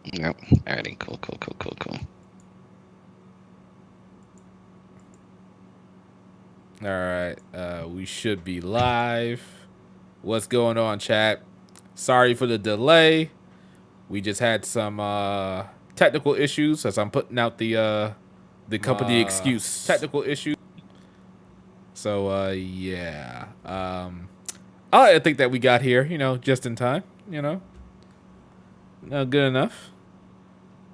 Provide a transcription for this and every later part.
Yep. Alrighty. Cool. All right. We should be live. What's going on, chat? Sorry for the delay. We just had some technical issues as I'm putting out the company excuse technical issues. So yeah. I think that we got here, just in time, good enough.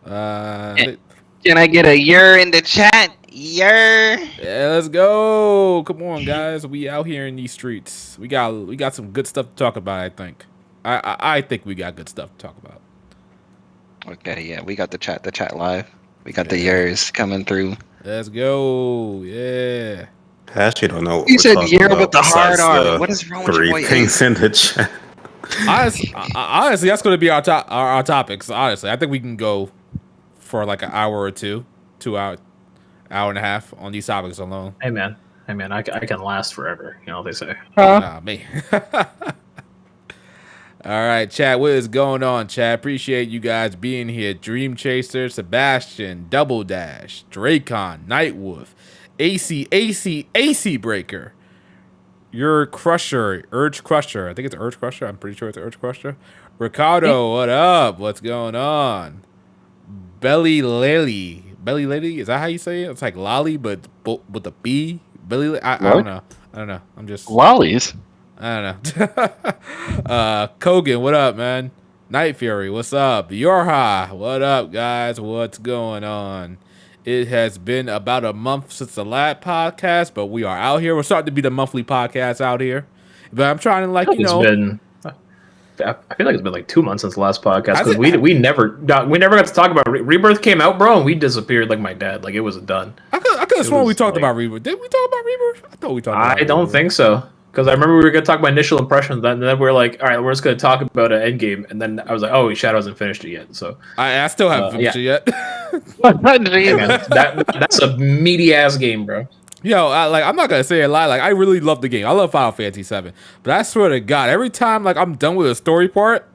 Can I get a "yer" in the chat? Yer. Yeah, let's go. Come on, guys. We out here in these streets. We got some good stuff to talk about, I think. I think we got good stuff to talk about. Okay, yeah, we got the chat live. We got the "yers" coming through. Let's go. Yeah. I actually don't know what You we're said talking "yer" about with the hard besides R. the What is wrong with your boy? three things in the chat. Honestly, that's going to be our topics. Honestly, I think we can go for like an hour or two hour and a half on these topics alone. Hey man, I can last forever. You know what they say. Nah, me. All right, chat. What is going on, chat? Appreciate you guys being here. Dream Chaser, Sebastian, Double Dash, Dracon, Nightwolf, AC Breaker, Your Crusher, Urge Crusher. I think it's Urge Crusher. I'm pretty sure it's Urge Crusher. Ricardo, what up? What's going on? Belly Lily, is that how you say it? It's like lolly, but with a B. Belly. I don't know. I'm just Lollies. I don't know. Kogan, what up, man? Night Fury, what's up? Yorha, what up, guys? What's going on? It has been about a month since the last podcast, but we are out here. We're starting to be the monthly podcast out here. But I'm trying to, I feel like it's been like 2 months since the last podcast because we never got to talk about Rebirth came out, bro, and we disappeared like my dad. Like it was done. I could have sworn we talked about Rebirth. Did we talk about Rebirth? I thought we talked about I don't think so. Because I remember we were going to talk about initial impressions, and then we were like, all right, we're just going to talk about an endgame. And then I was like, oh, Shadow hasn't finished it yet. So I still haven't finished it yet. Hey, man, that's a meaty-ass game, bro. Yo, I'm not going to say a lie. Like, I really love the game. I love Final Fantasy VII. But I swear to God, every time I'm done with the story part,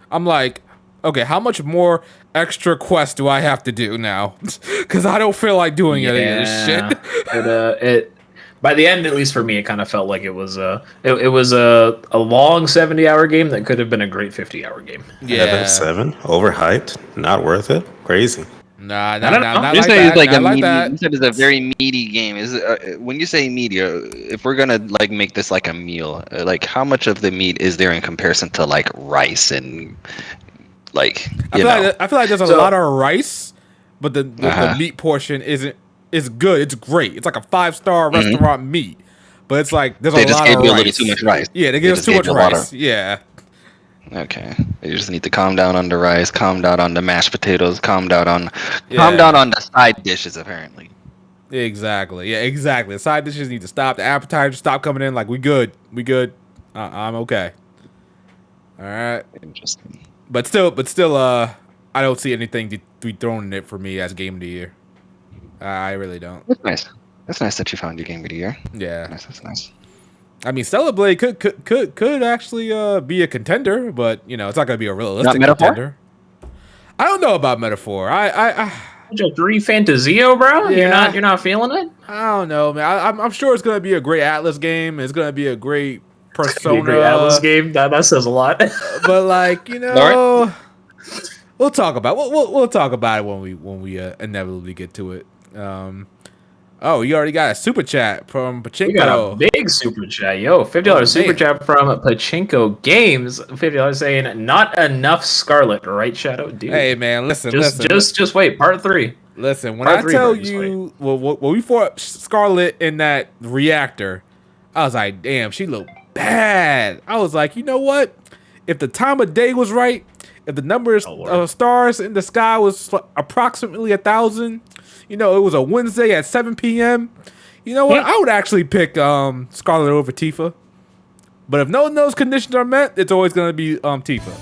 I'm like, okay, how much more extra quest do I have to do now? Because I don't feel like doing any of this shit. By the end, at least for me, it kind of felt like it was a long 70-hour game that could have been a great 50-hour game. Yeah, 7 overhyped, not worth it. Crazy. Nah, you like said it's like a like meaty. that. You said it's a very meaty game. Is when you say meaty, if we're gonna make this like a meal, how much of the meat is there in comparison to like rice and I feel like there's a lot of rice, but the meat portion isn't. It's good. It's great. It's like a 5-star restaurant meat, but it's like there's a lot of rice. They just gave you a little too much rice. Yeah, they gave us too much rice. Yeah. Okay. You just need to calm down on the rice, calm down on the mashed potatoes, calm down on the side dishes. Apparently. Exactly. Yeah. Exactly. The side dishes need to stop. The appetizers stop coming in. Like we good. I'm okay. All right. Interesting. But still, I don't see anything to be thrown in it for me as game of the year. I really don't. That's nice. That's nice that you found your game of the year. Yeah, that's nice. I mean, Stellar Blade could actually be a contender, but it's not gonna be a realistic contender. I don't know about Metaphor. Just ReFantazio, bro. Yeah. You're not feeling it. I don't know, man. I'm sure it's gonna be a great Atlus game. It's gonna be a great Persona. Great Atlus game. That says a lot. But we'll talk about we'll talk about it when we inevitably get to it. Oh, you already got a super chat from Pachinko. We got a big super chat, yo! $50 super chat from Pachinko Games. $50 saying not enough Scarlet, right, Shadow? Dude. Hey man, listen. Just wait. Part 3. Listen, when I tell you, when we fought Scarlet in that reactor, I was like, damn, she looked bad. I was like, you know what? If the time of day was right, if the number of stars in the sky was approximately 1,000, it was a Wednesday at 7 p.m. You know what? I would actually pick Scarlet over Tifa. But if none of those conditions are met, it's always going to be Tifa.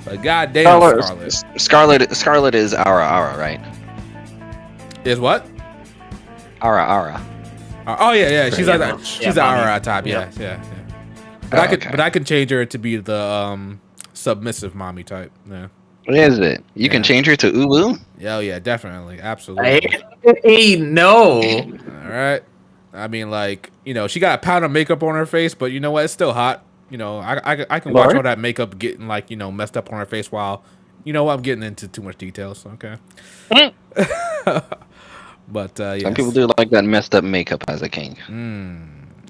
But goddamn, Scarlet is Ara, right? Is what? Ara. Oh yeah. She's an Ara type. Yeah. But I can change her to be the submissive mommy type. Yeah. What is it? You can change her to Uwu? Yeah, yeah, definitely, absolutely. Hey, no. All right. I mean, like, she got a pound of makeup on her face, but you know what? It's still hot. I can watch all that makeup getting like messed up on her face while, I'm getting into too much details. Okay. But Some people do like that messed up makeup as a king.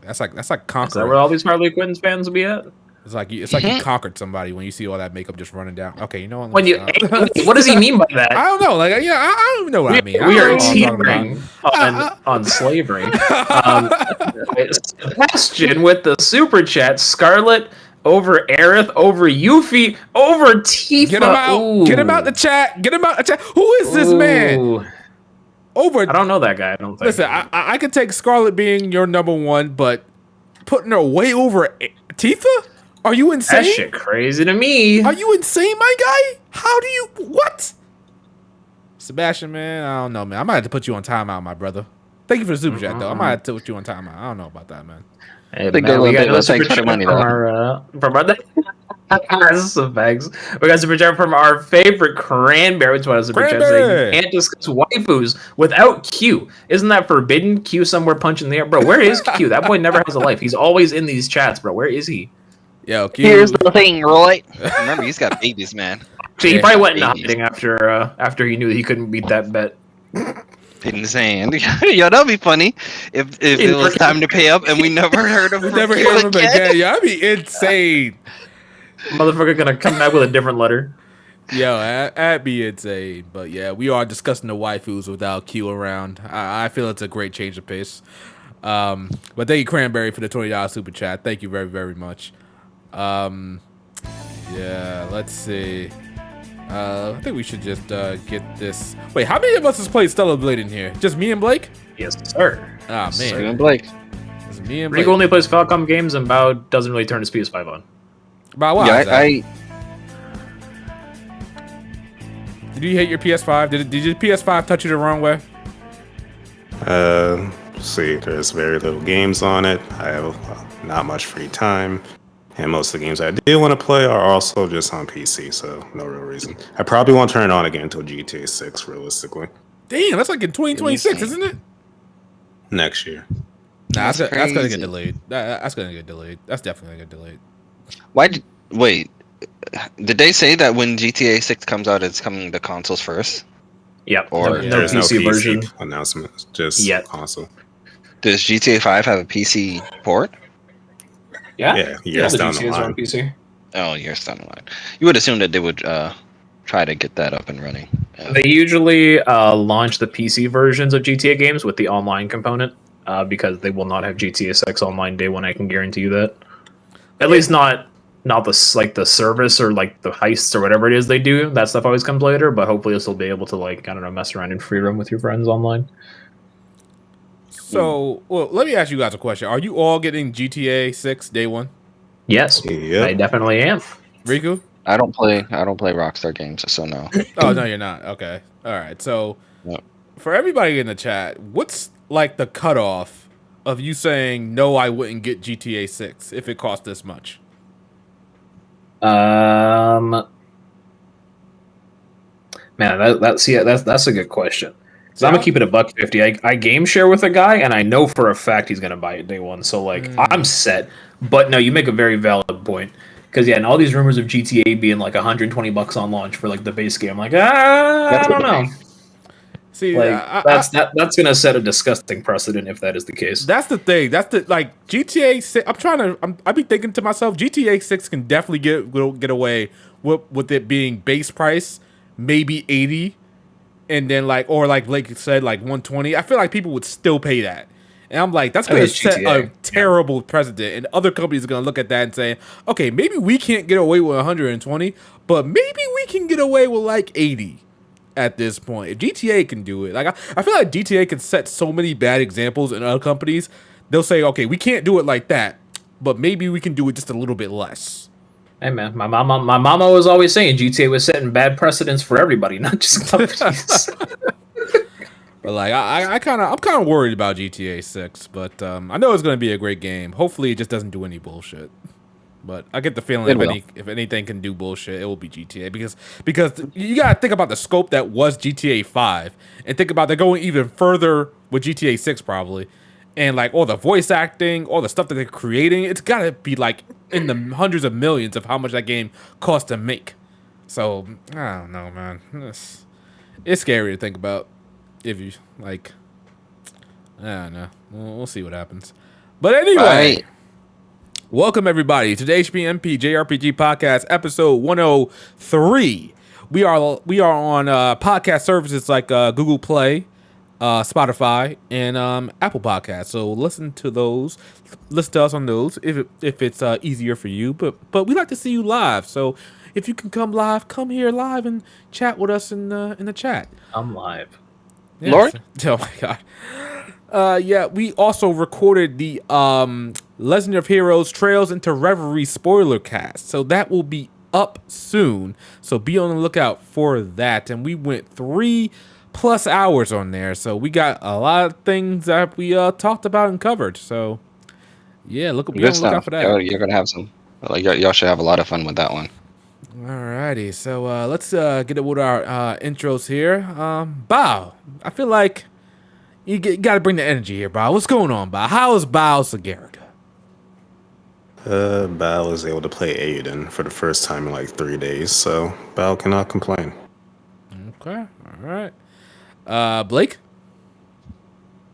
That's like Is that conquering. where all these Harley Quinn's fans will be at? It's like you conquered somebody when you see all that makeup just running down. Okay, you know what? When you, what does he mean by that? I don't know. Like, I don't even know what I mean. We are teetering teetering on slavery. Sebastian with the super chat. Scarlet over Aerith, over Yuffie, over Tifa. Get him out. Ooh. Get him out the chat. Get him out the chat. Who is this man? Over. I don't know that guy. I don't think. Listen, I could take Scarlet being your number one, but putting her way over Tifa? Are you insane? That shit crazy to me. Are you insane, my guy? How do you... What? Sebastian, man, I don't know, man. I might have to put you on timeout, my brother. Thank you for the super chat, though. I might have to put you on timeout. I don't know about that, man. Hey, man, we got let's super chat money, from our some bags. We got super chat from our favorite Cranberry. Which was super chat saying, can't discuss waifus without Q. Isn't that forbidden? Q somewhere punching the air, bro. Where is Q? That boy never has a life. He's always in these chats, bro. Where is he? Yo, Q. Here's the thing, Roy. Remember, he's got babies, man. He probably went into hiding after he knew that he couldn't beat that bet. Insane. Yo, that'd be funny if it was time to pay up and we never heard of him. Never hear him again. Yeah, that'd be insane. Motherfucker gonna come back with a different letter. Yo, that'd be insane. But yeah, we are discussing the waifus without Q around. I feel it's a great change of pace. But thank you, Cranberry, for the $20 super chat. Thank you very, very much. Yeah, let's see. I think we should just get this. Wait, how many of us has played Stellar Blade in here? Just me and Blake? Yes, sir. Ah, man. You and Blake. It's me and Blake. Rico only plays Falcom games and Bao doesn't really turn his PS5 on. About what? Yeah, Did you hate your PS5? Did your PS5 touch you the wrong way? See, there's very little games on it. I have not much free time. And most of the games I do want to play are also just on PC, so no real reason. I probably won't turn it on again until GTA 6, realistically. Damn, that's like in 2026, isn't it? Next year. Nah, that's gonna get delayed. That's gonna get delayed. That's definitely gonna get delayed. Wait, did they say that when GTA 6 comes out, it's coming to consoles first? Yep. Or there's no PC version announcement, just console. Does GTA 5 have a PC port? Yeah, years down the GTAs are line. on PC. Oh, years down the line. You would assume that they would try to get that up and running. They usually launch the PC versions of GTA games with the online component because they will not have GTA 6 online day one. I can guarantee you that. At least not the service or like the heists or whatever it is they do. That stuff always comes later, but hopefully you'll still be able to mess around in free roam with your friends online. So, well, let me ask you guys a question. Are you all getting GTA 6 day one? Yes, Yep. I definitely am. Riku? I don't play Rockstar games, so no. Oh, no, you're not. Okay. All right. So, for everybody in the chat, what's like the cutoff of you saying, no, I wouldn't get GTA 6 if it cost this much? Man, that's a good question. So I'm gonna keep it $150. I game share with a guy, and I know for a fact he's gonna buy it day one. So I'm set. But no, you make a very valid point. Because and all these rumors of GTA being like $120 on launch for like the base game, I'm like, I don't know. See, that's gonna set a disgusting precedent if that is the case. That's the thing. That's the GTA 6. I be thinking to myself, GTA 6 can definitely get away with it being base price, maybe 80. And then like Blake said, like 120. I feel like people would still pay that. And I'm like, that's going to set a terrible precedent. And other companies are going to look at that and say, okay, maybe we can't get away with 120, but maybe we can get away with like 80 at this point. If GTA can do it, like I feel like GTA can set so many bad examples in other companies. They'll say, okay, we can't do it like that, but maybe we can do it just a little bit less. Hey man, my mama was always saying GTA was setting bad precedents for everybody, not just companies. But like I'm kind of worried about GTA 6, but I know it's going to be a great game. Hopefully, it just doesn't do any bullshit. But I get the feeling It will. if anything can do bullshit, it will be GTA because you gotta think about the scope that was GTA 5 and think about they're going even further with GTA 6 probably, and like all the voice acting, all the stuff that they're creating, it's gotta be like in the hundreds of millions of how much that game cost to make. So I don't know, man. It's scary to think about. If you like, I don't know. We'll see what happens. But anyway. Right. Welcome everybody to the HPMP JRPG podcast episode 103. We are on podcast services like Google Play, Spotify, and Apple Podcasts. So listen to those. Listen to us on those if it's easier for you. But we like to see you live. So if you can come live, come here live and chat with us in the chat. I'm live. Yes. Lord? Oh my god. Yeah, we also recorded the Legend of Heroes Trails into Reverie spoiler cast. So that will be up soon. So be on the lookout for that. And we went 3+ hours on there. So we got a lot of things that we talked about and covered. So yeah, be on the lookout for that. You're gonna have some. Like y'all should have a lot of fun with that one. Alrighty, so let's get it with our intros here. Bao, I feel like you got to bring the energy here, Bao. What's going on, Bao? How is Bao Sagariga? Bao was able to play Eiyuden for the first time in like 3 days, so Bao cannot complain. Okay, all right. Blake?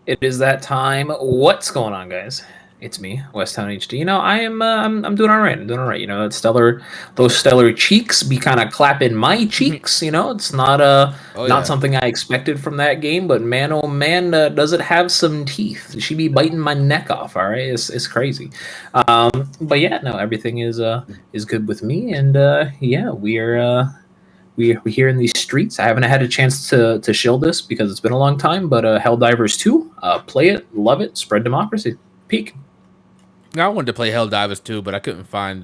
It is that time. What's going on, guys? It's me, Westtown HD. You know, I'm doing all right. I'm doing all right. You know, those stellar cheeks be kind of clapping my cheeks. You know, it's not not something I expected from that game, but man, oh man, does it have some teeth? She be biting my neck off. All right, it's crazy. But yeah, no, everything is good with me, and yeah, we're here in these streets. I haven't had a chance to shill this because it's been a long time, but Helldivers 2, play it, love it, spread democracy, peak. I wanted to play Helldivers 2, but I couldn't find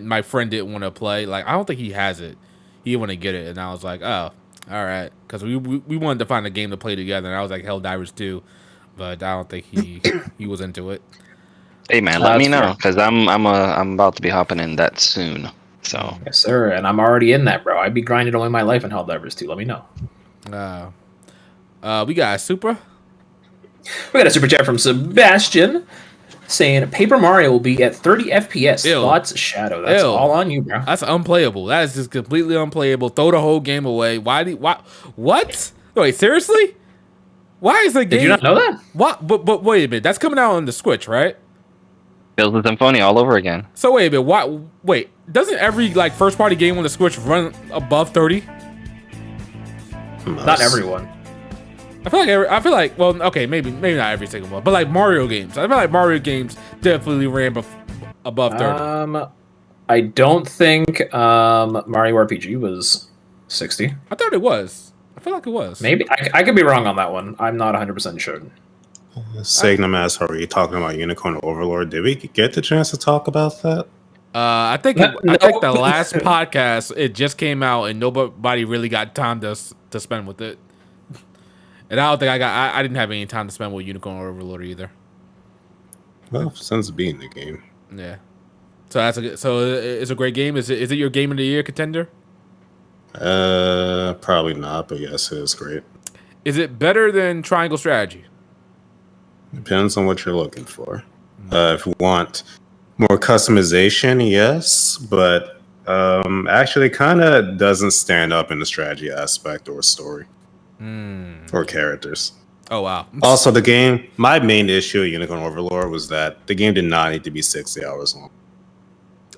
my friend didn't want to play. Like, I don't think he has it. He didn't want to get it, and I was like, oh, all right, because we wanted to find a game to play together, and I was like Helldivers 2, but I don't think he was into it. Hey man, let me know because I'm about to be hopping in that soon. So yes, sir, and I'm already in that, bro. I'd be grinding away my life in Helldivers 2. Let me know. We got a super. We got a super chat from Sebastian saying Paper Mario will be at 30 FPS. Ew. Thoughts, Shadow. That's all on you, bro. That's unplayable. That is just completely unplayable. Throw the whole game away. Why? What? Wait, seriously? Why is the game? Did you not know that? What? But wait a minute. That's coming out on the Switch, right? Build the Symphony all over again. So wait a minute. Why? Wait. Doesn't every first party game on the Switch run above 30? Not everyone. I feel like well, okay, maybe not every single one, but like Mario games. I feel like Mario games definitely ran above 30. I don't think Mario RPG was 60. I thought it was. I feel like it was. Maybe I could be wrong on that one. I'm not 100% sure. Sagnum asked, are we talking about Unicorn Overlord? Did we get the chance to talk about that? I think the last podcast it just came out and nobody really got time to spend with it. And I don't think I didn't have any time to spend with Unicorn Overlord either. Well, since being the game. Yeah. So it's a great game. Is it your game of the year contender? Probably not, but yes, it is great. Is it better than Triangle Strategy? Depends on what you're looking for. If you want more customization, yes, but actually kind of doesn't stand up in the strategy aspect or story. Or characters. Oh wow! Also, the game. My main issue with Unicorn Overlord was that the game did not need to be 60 hours long.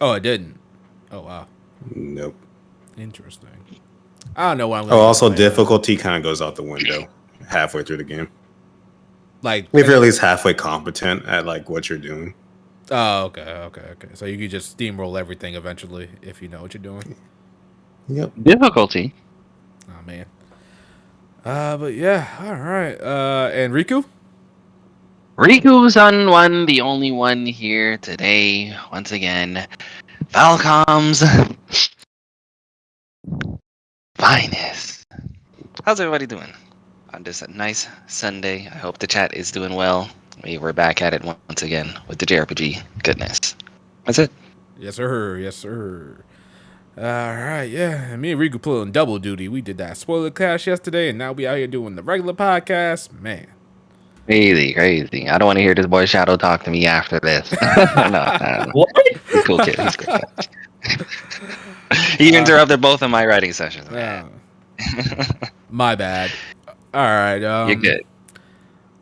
Oh, it didn't. Oh wow. Nope. Interesting. I don't know what I'm. Also, difficulty kind of goes out the window halfway through the game. Like if you're at least halfway competent at what you're doing. Oh, okay. So you could just steamroll everything eventually if you know what you're doing. Yep. Difficulty. Oh man. But yeah, all right. And Riku? Riku's on one, the only one here today. Once again, Falcom's finest. How's everybody doing on this nice Sunday? I hope the chat is doing well. We're back at it once again with the JRPG goodness. That's it. Yes, sir. Yes, sir. All right, yeah. Me and Riku put on double duty. We did that spoiler cast yesterday, and now we out here doing the regular podcast. Man. Crazy, crazy. I don't want to hear this boy Shadow talk to me after this. No. What? He's a cool kid. He's a cool kid. He interrupted both of my writing sessions, man. My bad. All right. You're good.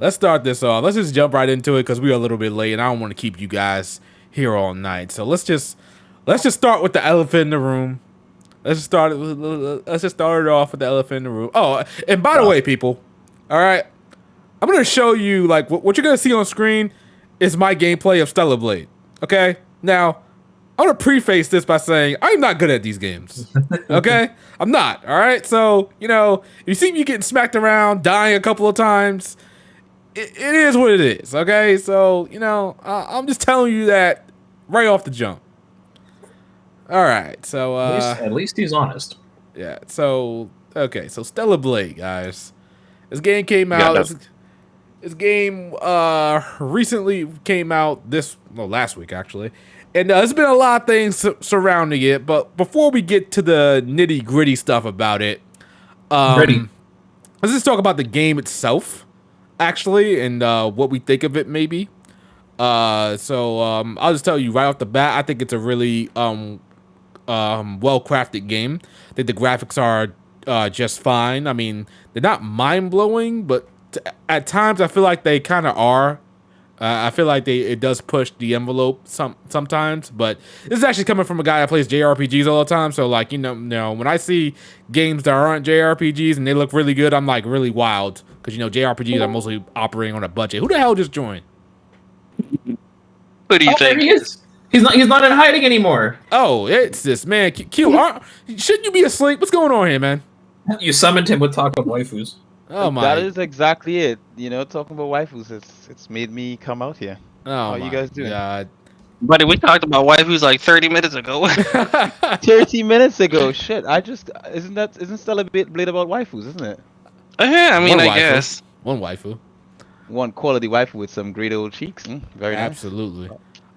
Let's start this off. Let's just jump right into it because we are a little bit late, and I don't want to keep you guys here all night. So let's just start with the elephant in the room. Let's just start it off with the elephant in the room. Oh, and by the way, people, all right, I'm gonna show you like what you're gonna see on screen is my gameplay of Stellar Blade. Okay, now I'm gonna preface this by saying I'm not good at these games. Okay, I'm not. All right, so if you see me getting smacked around, dying a couple of times, it is what it is. Okay, so I'm just telling you that right off the jump. All right, so At least he's honest. Yeah, so okay, so Stellar Blade, guys. This game came out. This game recently came out last week actually, and there's been a lot of things surrounding it. But before we get to the nitty gritty stuff about it, let's just talk about the game itself, actually, and what we think of it maybe. I'll just tell you right off the bat, I think it's a really well-crafted game. I think the graphics are just fine. I mean, they're not mind-blowing, but at times I feel like they kind of are. I feel like it does push the envelope sometimes, but this is actually coming from a guy that plays JRPGs all the time. So like, when I see games that aren't JRPGs and they look really good, I'm like really wild because JRPGs are mostly operating on a budget. Who the hell just joined? Who do you think? He is. He's not in hiding anymore. Oh, it's this man. Q, shouldn't you be asleep? What's going on here, man? You summoned him with talk of waifus. Oh my! That is exactly it. Talking about waifus, it's made me come out here. Oh, how you guys doing? God. Buddy, we talked about waifus like 30 minutes ago. 30 minutes ago. Shit, isn't Stellar Blade about waifus, isn't it? Yeah, I mean, One I waifu. guess. One waifu. One quality waifu with some great old cheeks. Very nice. Absolutely.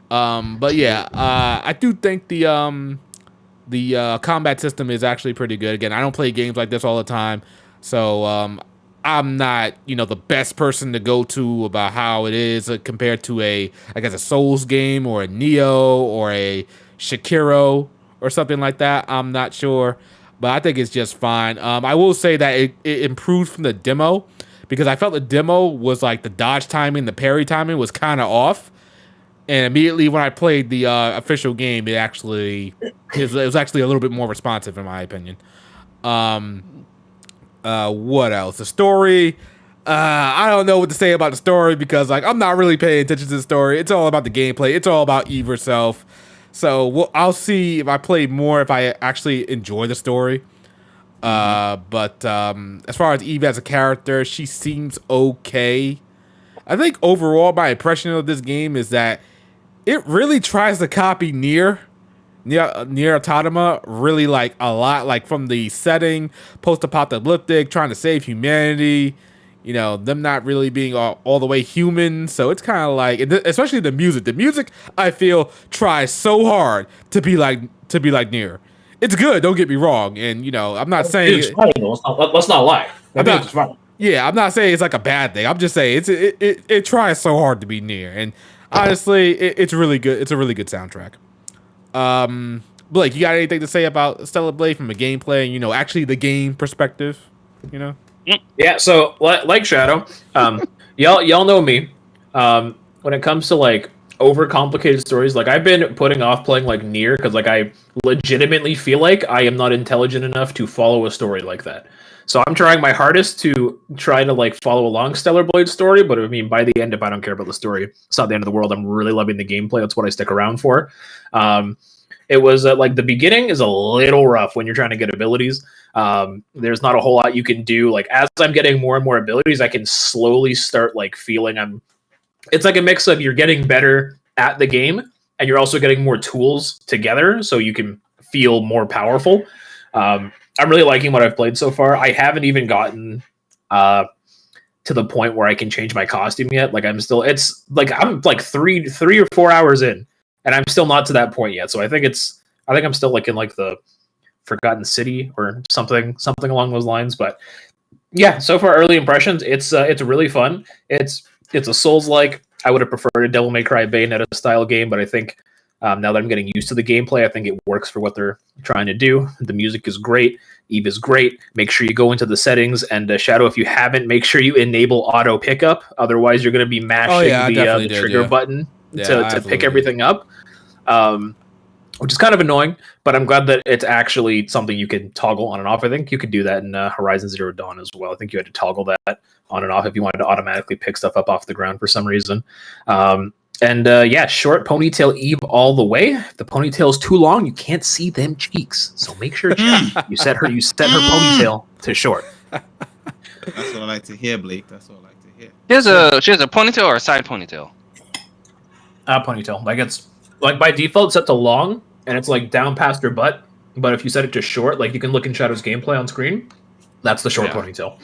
But yeah, I do think the combat system is actually pretty good. Again, I don't play games like this all the time, so I'm not the best person to go to about how it is compared to a Souls game or a Neo or a Shakiro or something like that. I'm not sure, but I think it's just fine. I will say that it improved from the demo because I felt the demo was like the dodge timing, the parry timing was kind of off. And immediately when I played the official game, it was actually a little bit more responsive in my opinion. What else? The story. I don't know what to say about the story because I'm not really paying attention to the story. It's all about the gameplay. It's all about Eve herself. So I'll see if I play more if I actually enjoy the story. But as far as Eve as a character, she seems okay. I think overall my impression of this game is that it really tries to copy Nier Automata really like a lot, like from the setting, post-apocalyptic, trying to save humanity, them not really being all the way human. So it's kind of like, especially the music. The music I feel tries so hard to be like Nier. It's good, don't get me wrong, and I'm not saying let's not lie. I'm not saying it's like a bad thing. I'm just saying it tries so hard to be Nier, and honestly, it's really good. It's a really good soundtrack. Blake, you got anything to say about Stellar Blade from a gameplay and actually the game perspective? Yeah. So like Shadow, y'all know me. When it comes to like overcomplicated stories, like I've been putting off playing like Nier because like I legitimately feel like I am not intelligent enough to follow a story like that. So I'm trying my hardest to try to like follow along Stellar Blade's story, but I mean by the end, if I don't care about the story, it's not the end of the world. I'm really loving the gameplay. That's what I stick around for. It was like the beginning is a little rough when you're trying to get abilities. There's not a whole lot you can do. Like as I'm getting more and more abilities, I can slowly start like feeling it's like a mix of you're getting better at the game and you're also getting more tools together so you can feel more powerful. I'm really liking what I've played so far. I haven't even gotten to the point where I can change my costume yet. Like I'm like 3 or 4 hours in, and I'm still not to that point yet. So I think I'm still like in like the Forgotten City or something along those lines. But yeah, so far early impressions, it's really fun. It's a Souls-like. I would have preferred a Devil May Cry Bayonetta style game, but I think now that I'm getting used to the gameplay, I think it works for what they're trying to do. The music is great. Eve is great. Make sure you go into the settings, and Shadow, if you haven't, make sure you enable auto pickup. Otherwise, you're going to be mashing the trigger button to pick everything up, which is kind of annoying. But I'm glad that it's actually something you can toggle on and off. I think you could do that in Horizon Zero Dawn as well. I think you had to toggle that on and off if you wanted to automatically pick stuff up off the ground for some reason. Short ponytail Eve all the way. If the ponytail's too long, you can't see them cheeks. So make sure you set her ponytail to short. That's what I like to hear, Blake. That's what I like to hear. She has a ponytail or a side ponytail? Ponytail. Like it's like by default set to long, and it's like down past her butt. But if you set it to short, like you can look in Shadow's gameplay on screen, that's the short ponytail.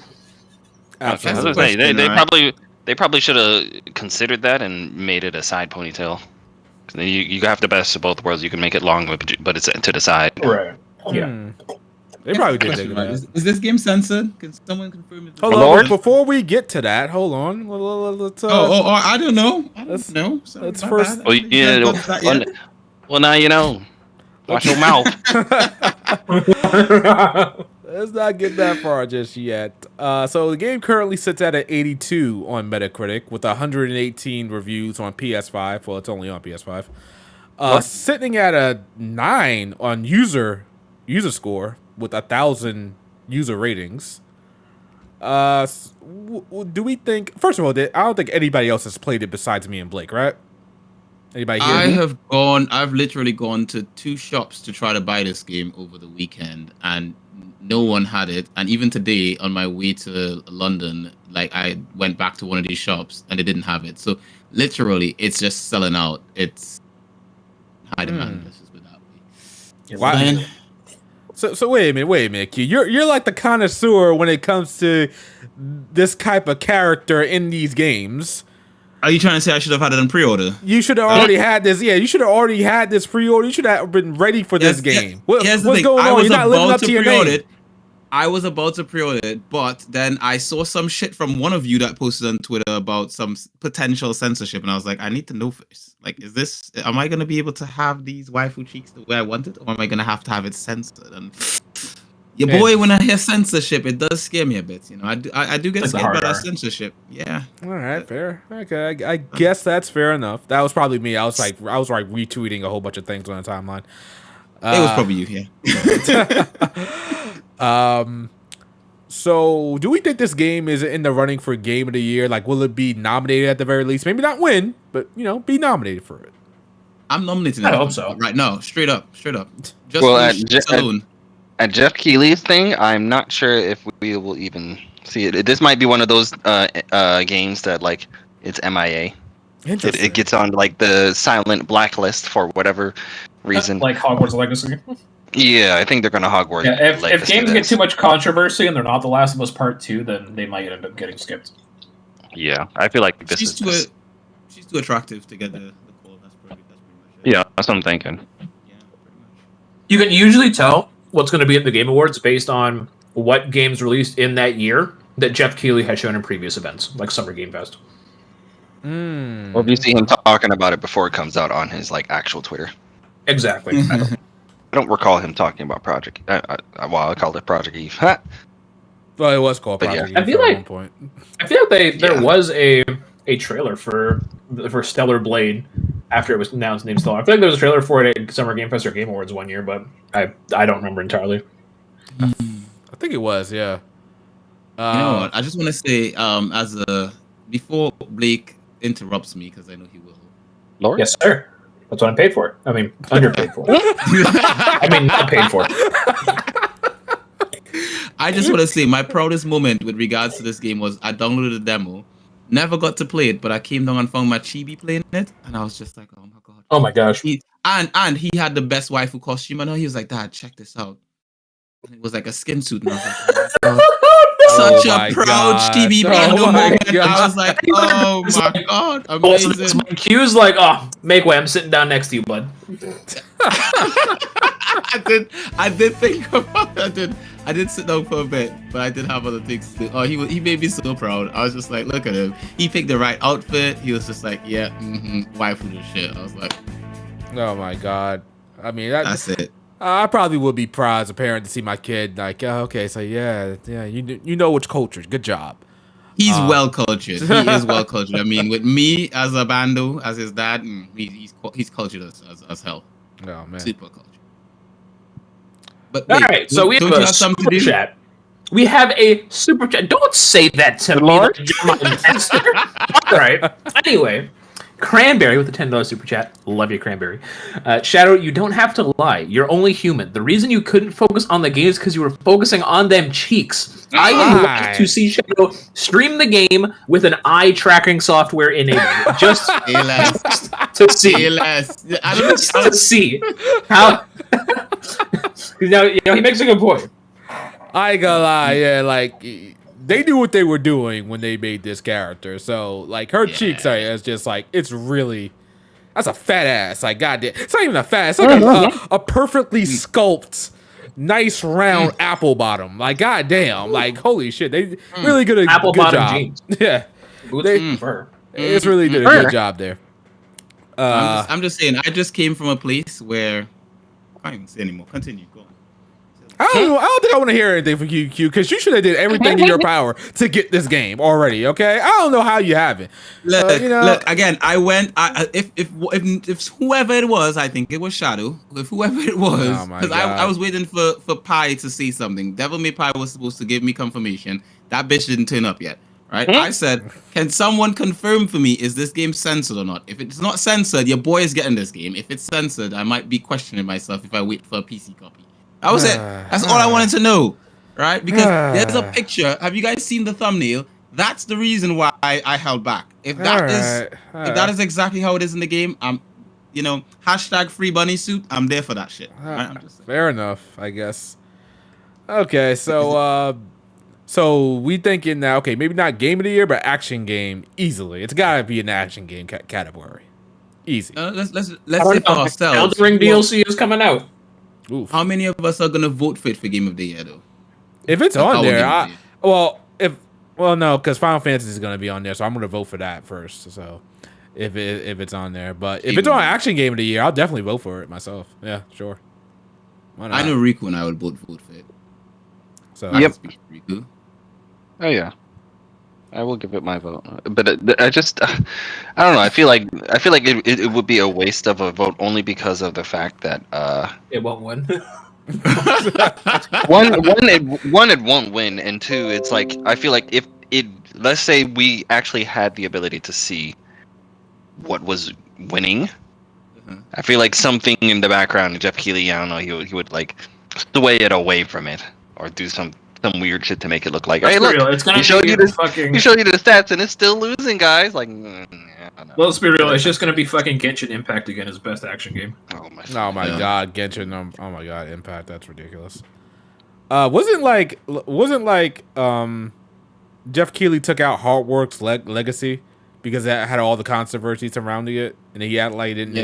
They probably should have considered that and made it a side ponytail. You have the best of both worlds. You can make it long, but it's to the side. Right. Yeah. They probably did think of that. Is this game censored? Can someone confirm it? Hold on, before we get to that, hold on. Let's, I don't know. Let's first. Well, now you know. Watch your mouth. Let's not get that far just yet. So the game currently sits at an 82 on Metacritic with 118 reviews on PS5. Well, it's only on PS5. Sitting at a 9 on user score with 1,000 user ratings. Do we think? First of all, I don't think anybody else has played it besides me and Blake, right? Anybody here? I've literally gone to 2 shops to try to buy this game over the weekend, and no one had it. And even today, on my way to London, like I went back to one of these shops and they didn't have it. So literally, it's just selling out. It's high demand. Let's just put it that way. Wow. So wait a minute, Q. You're like the connoisseur when it comes to this type of character in these games. Are you trying to say I should have had it in pre-order? You should have already had this. Yeah, you should have already had this pre-order. You should have been ready for this game. Here's the what's thing. going on? You're not living up to your name. I was about to pre-order it, but then I saw some shit from one of you that posted on Twitter about some potential censorship, and I was like, I need to know first. Like, am I going to be able to have these waifu cheeks the way I want it, or am I going to have it censored? And your boy, when I hear censorship, it does scare me a bit. You know, I do get scared by that censorship. Yeah. All right, fair. Okay, I guess that's fair enough. That was probably me. I was like retweeting a whole bunch of things on the timeline. It was probably you, yeah. So do we think this game is in the running for Game of the Year? Like, will it be nominated at the very least? Maybe not win, but be nominated for it. I'm nominating. I hope so. Right now, straight up. Just at Jeff Keighley's thing, I'm not sure if we will even see it. This might be one of those games that like it's MIA. It gets on like the silent blacklist for whatever reason. Like Hogwarts Legacy. Yeah, I think they're gonna Hogwarts. Yeah, if games get too much controversy and they're not The Last of Us Part 2, then they might end up getting skipped. Yeah, I feel like she's too attractive to get the call. That's pretty much it. Yeah, that's what I'm thinking. Yeah, pretty much. You can usually tell what's going to be in the Game Awards based on what games released in that year that Jeff Keighley has shown in previous events, like Summer Game Fest. Or if you see him talking about it before it comes out on his like actual Twitter. Exactly. I don't recall him talking about Project. I called it Project Eve. Well, it was called Project Eve I feel at like one point. I feel like there was a trailer for Stellar Blade after it was announced named Stellar. I feel like there was a trailer for it at Summer Game Fest or Game Awards one year, but I don't remember entirely. I think it was, yeah. You know what? I just want to say, before Blake interrupts me, because I know he will. Lord? Yes, sir. That's what I'm paid for. I mean, underpaid for. I mean, not paid for. I just want to say my proudest moment with regards to this game was I downloaded the demo, never got to play it, but I came down and found my chibi playing it, and I was just like, oh my god. Oh my gosh. And he had the best waifu costume, and he was like, Dad, check this out. And it was like a skin suit, and I was like, oh, Such my a proud God. chibi Oh bando my moment. God. I was like, oh my god, Also, this amazing. my cue's like, oh, make way, I'm sitting down next to you, bud. I did think about I did sit down for a bit, but I did have other things to do. Oh, he made me so proud. I was just like, look at him. He picked the right outfit. He was just like, yeah, waifu this shit. I was like, Oh my God. I mean, that's it. I probably would be proud as a parent to see my kid like, oh, okay, so yeah, you know which cultures. Good job. He's well cultured. He is well cultured. I mean, with me as a bando, as his dad, he's cultured as hell. Oh man. Super cultured. But All right, so we have a super chat. We have a super chat. Don't say that to me. Lord? All right. Anyway, Cranberry with a $10 super chat. Love you, Cranberry. Shadow, you don't have to lie. You're only human. The reason you couldn't focus on the game is because you were focusing on them cheeks. I would like to see Shadow stream the game with an eye tracking software enabled, just to see. Just to see how. He makes a good point. I ain't gonna lie, yeah, like they knew what they were doing when they made this character. So like her cheeks are it's just like it's really that's a fat ass. Like goddamn, it's not even a fat. It's like a perfectly sculpted, nice round apple bottom. Like goddamn, like holy shit, they really good at apple good bottom job. jeans. Yeah, it's really did a good job there. I'm just saying. I just came from a place where I can't even say anymore. Continue. Go on. I don't think I want to hear anything from you, Q, because you should have did everything in your power to get this game already. Okay, I don't know how you haven't. Look again. I went. If whoever it was, I think it was Shadow. If whoever it was, because I was waiting for Pi to say something. Devil May Pi was supposed to give me confirmation. That bitch didn't turn up yet. Right? I said, can someone confirm for me, is this game censored or not? If it's not censored, your boy is getting this game. If it's censored, I might be questioning myself if I wait for a PC copy. That was it. That's all I wanted to know. Right? Because there's a picture. Have you guys seen the thumbnail? That's the reason why I held back. If that is exactly how it is in the game, I'm hashtag free bunny suit, I'm there for that shit. Right? Fair enough, I guess. Okay, so we thinking now, okay, maybe not game of the year, but action game easily. It's gotta be an action game category. Easy. Let's say for ourselves. Elden Ring DLC is coming out. Oof. How many of us are gonna vote for it for game of the year though? If it's on there, no, because Final Fantasy is gonna be on there, so I'm gonna vote for that first. So if it's on there, but if it's on action game of the year, I'll definitely vote for it myself. Yeah, sure. Why not? I know Riku and I would vote for it. So Riku. Oh yeah, I will give it my vote. But I don't know. I feel like it would be a waste of a vote only because of the fact that it won't win. one it won't win, and two, it's like I feel like if let's say we actually had the ability to see what was winning, I feel like something in the background, Jeff Keighley, I don't know, he would like sway it away from it or do some weird shit to make it look like, hey, look, he showed you the stats and it's still losing, guys. Like, let's be real, it's just gonna be fucking Genshin Impact again as best action game. Oh my god, Genshin! Oh my god, Impact, that's ridiculous. Wasn't like Jeff Keighley took out Hardworks Legacy because that had all the controversy surrounding it, and he had like didn't.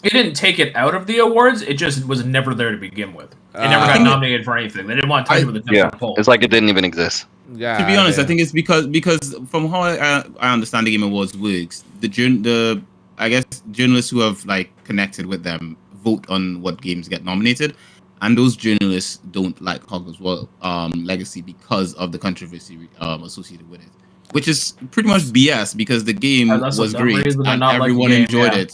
He didn't take it out of the awards. It just was never there to begin with. It never got nominated for anything. They didn't want to touch it with a poll. It's like it didn't even exist. Yeah. To be honest, I think it's because from how I understand the Game Awards works, the I guess journalists who have like connected with them vote on what games get nominated, and those journalists don't like Hogwarts Legacy because of the controversy associated with it. Which is pretty much BS because the game was great and everyone enjoyed it.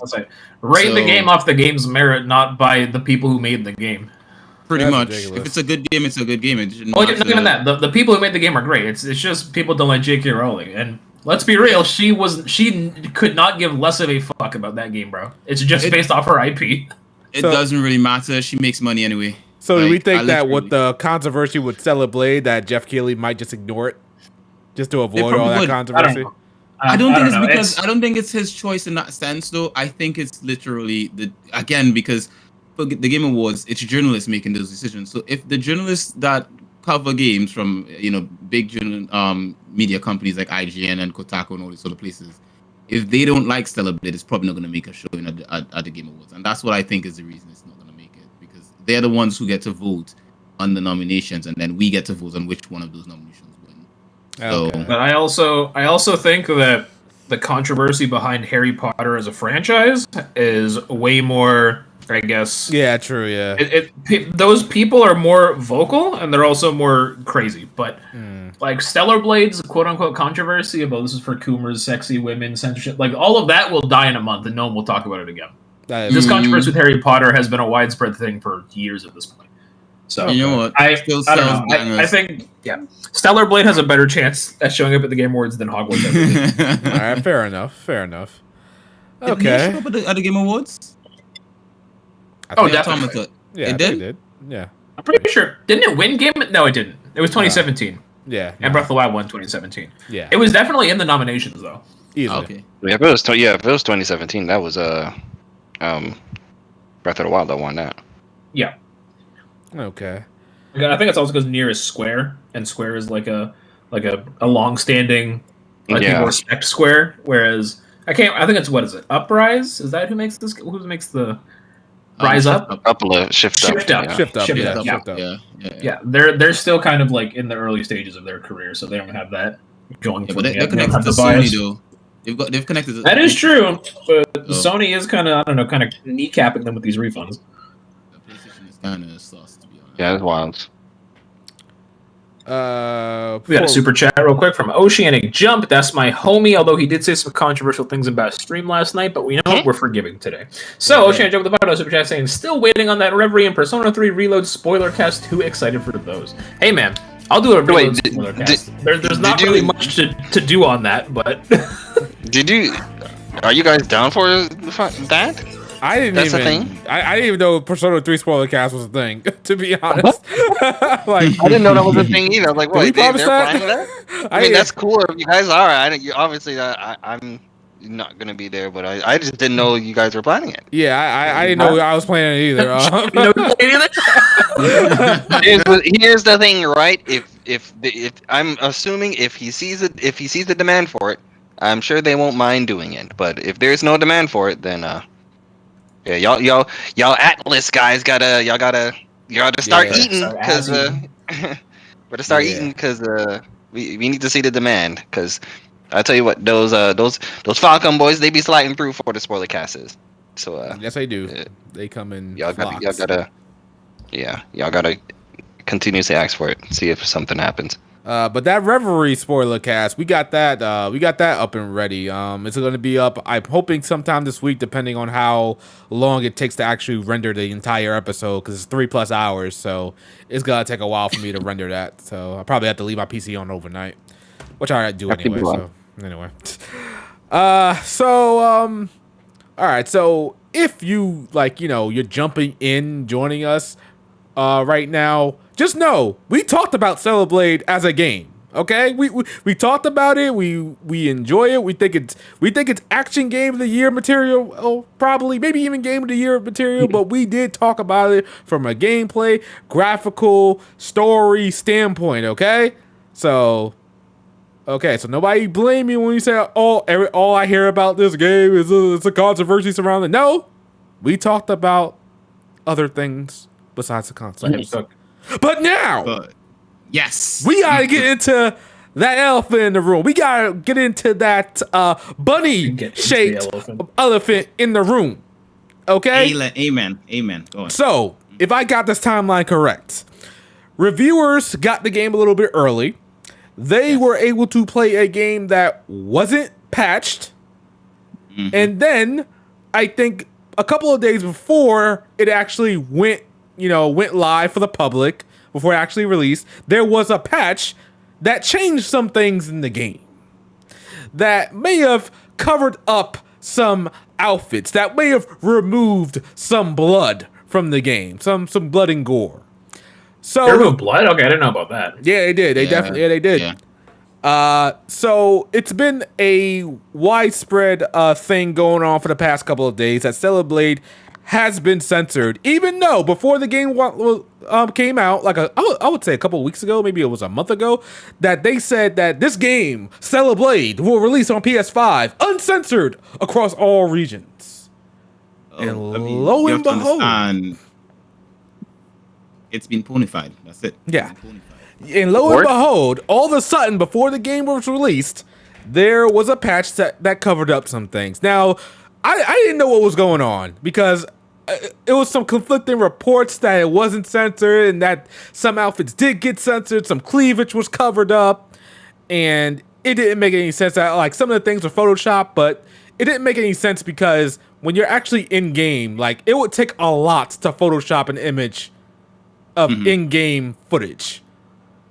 Rate the game off the game's merit, not by the people who made the game. Pretty much. Ridiculous. If it's a good game, it's a good game. Not even that. The people who made the game are great. It's just people don't like J.K. Rowling. And let's be real, she could not give less of a fuck about that game, bro. It's just based off her IP. It doesn't really matter. She makes money anyway. So do we think that with the controversy with Stellar Blade, that Jeff Keighley might just ignore it? Just to avoid all that controversy? I don't think it's his choice in that sense, though. I think it's literally because for the Game Awards, it's journalists making those decisions. So if the journalists that cover games from big media companies like IGN and Kotaku and all these sort of places, if they don't like Stellar Blade, it's probably not going to make a showing at the Game Awards, and that's what I think is the reason it's not going to make it, because they're the ones who get to vote on the nominations, and then we get to vote on which one of those nominations win. Okay. But I also think that the controversy behind Harry Potter as a franchise is way more, I guess. Yeah, true. Yeah, those people are more vocal and they're also more crazy. But like Stellar Blade's quote unquote controversy about this is for Coomers, sexy women, censorship, like all of that will die in a month and no one will talk about it again. This controversy with Harry Potter has been a widespread thing for years at this point. So you know what? I don't know. I think Stellar Blade has a better chance at showing up at the Game Awards than Hogwarts ever. All right, fair enough. Did Okay. they show up at the Game Awards? Definitely. Yeah, It they did? did. Yeah. I'm pretty sure. Didn't it win Game? No, it didn't. It was 2017. Yeah. And Breath of the Wild won 2017. Yeah. It was definitely in the nominations though. Easily. Okay. Yeah, if it was 2017, that was Breath of the Wild that won that. Yeah. Okay. I think it's also because Nier is Square, and Square is like a long-standing, like people respect Square. Whereas I think it's what is it? Uprise? Is that who makes this? Who makes the Rise Up? Shift Up. Shift Up. Yeah. They're still kind of like in the early stages of their career, so they don't have that going. Yeah, but they're connected to Sony though. They've connected. That is true, but Sony is kind of kneecapping them with these refunds. The PlayStation is kind of sauce, to be honest. Yeah, it's wild. We got a super chat real quick from Oceanic Jump. That's my homie, although he did say some controversial things about stream last night, but we know we're forgiving today. So, Oceanic Jump with the bottom super chat saying, still waiting on that Reverie and Persona 3 Reload spoiler cast. Too excited for those. Hey, man, I'll do a Reload spoiler cast. There's not really much to do on that, but... Are you guys down for that? I didn't That's even. a thing? I didn't even know Persona 3 spoiler cast was a thing. To be honest, like I didn't know that was a thing either. I was like, wait, they're playing that? I mean, that's cool if you guys are. Obviously, I'm not gonna be there, but I just didn't know you guys were planning it. Yeah, I didn't know I was playing it either. Here's the thing, right? If I'm assuming if he sees the demand for it, I'm sure they won't mind doing it. But if there's no demand for it, then yeah, y'all Atlus guys gotta start eating because better start eating because we need to see the demand, because I tell you what, those Falcon boys, they be sliding through for the spoiler casts. So yes, they do. They come in. Y'all gotta continuously ask for it, see if something happens. But that Reverie spoiler cast, we got that up and ready. It's going to be up, I'm hoping sometime this week, depending on how long it takes to actually render the entire episode, because it's 3+ hours, so it's going to take a while for me to render that. So I'll probably have to leave my PC on overnight, which I do anyway. All right. So if you you're jumping in, joining us right now, just know we talked about Stellar Blade as a game. Okay, we talked about it. We enjoy it. We think it's action game of the year material. Oh, probably maybe even game of the year material. But we did talk about it from a gameplay, graphical, story standpoint. Okay, so nobody blame me when you say all I hear about this game is it's a controversy surrounding. No, we talked about other things besides the controversy. But now, yes, we gotta get into that elephant in the room. We gotta get into that bunny-shaped elephant in the room. Okay? Amen. Go on. So, if I got this timeline correct, reviewers got the game a little bit early. They were able to play a game that wasn't patched. Mm-hmm. And then, I think a couple of days before it actually went live for the public, before it actually released, there was a patch that changed some things in the game, that may have covered up some outfits, that may have removed some blood from the game, some blood and gore. So they removed blood? Okay, I didn't know about that. Yeah, they did. They did. Yeah. So it's been a widespread thing going on for the past couple of days that Stellar Blade has been censored, even though before the game came out, like I would say a couple of weeks ago, maybe it was a month ago, that they said that this game, Stellar Blade, will release on PS5 uncensored across all regions. And lo and behold, it's been ponified. That's it. Yeah. And lo and behold, all of a sudden, before the game was released, there was a patch that covered up some things. Now, I didn't know what was going on because it was some conflicting reports that it wasn't censored and that some outfits did get censored, some cleavage was covered up, and it didn't make any sense. Like, some of the things were Photoshopped, but it didn't make any sense because when you're actually in game, like, it would take a lot to Photoshop an image of in-game footage.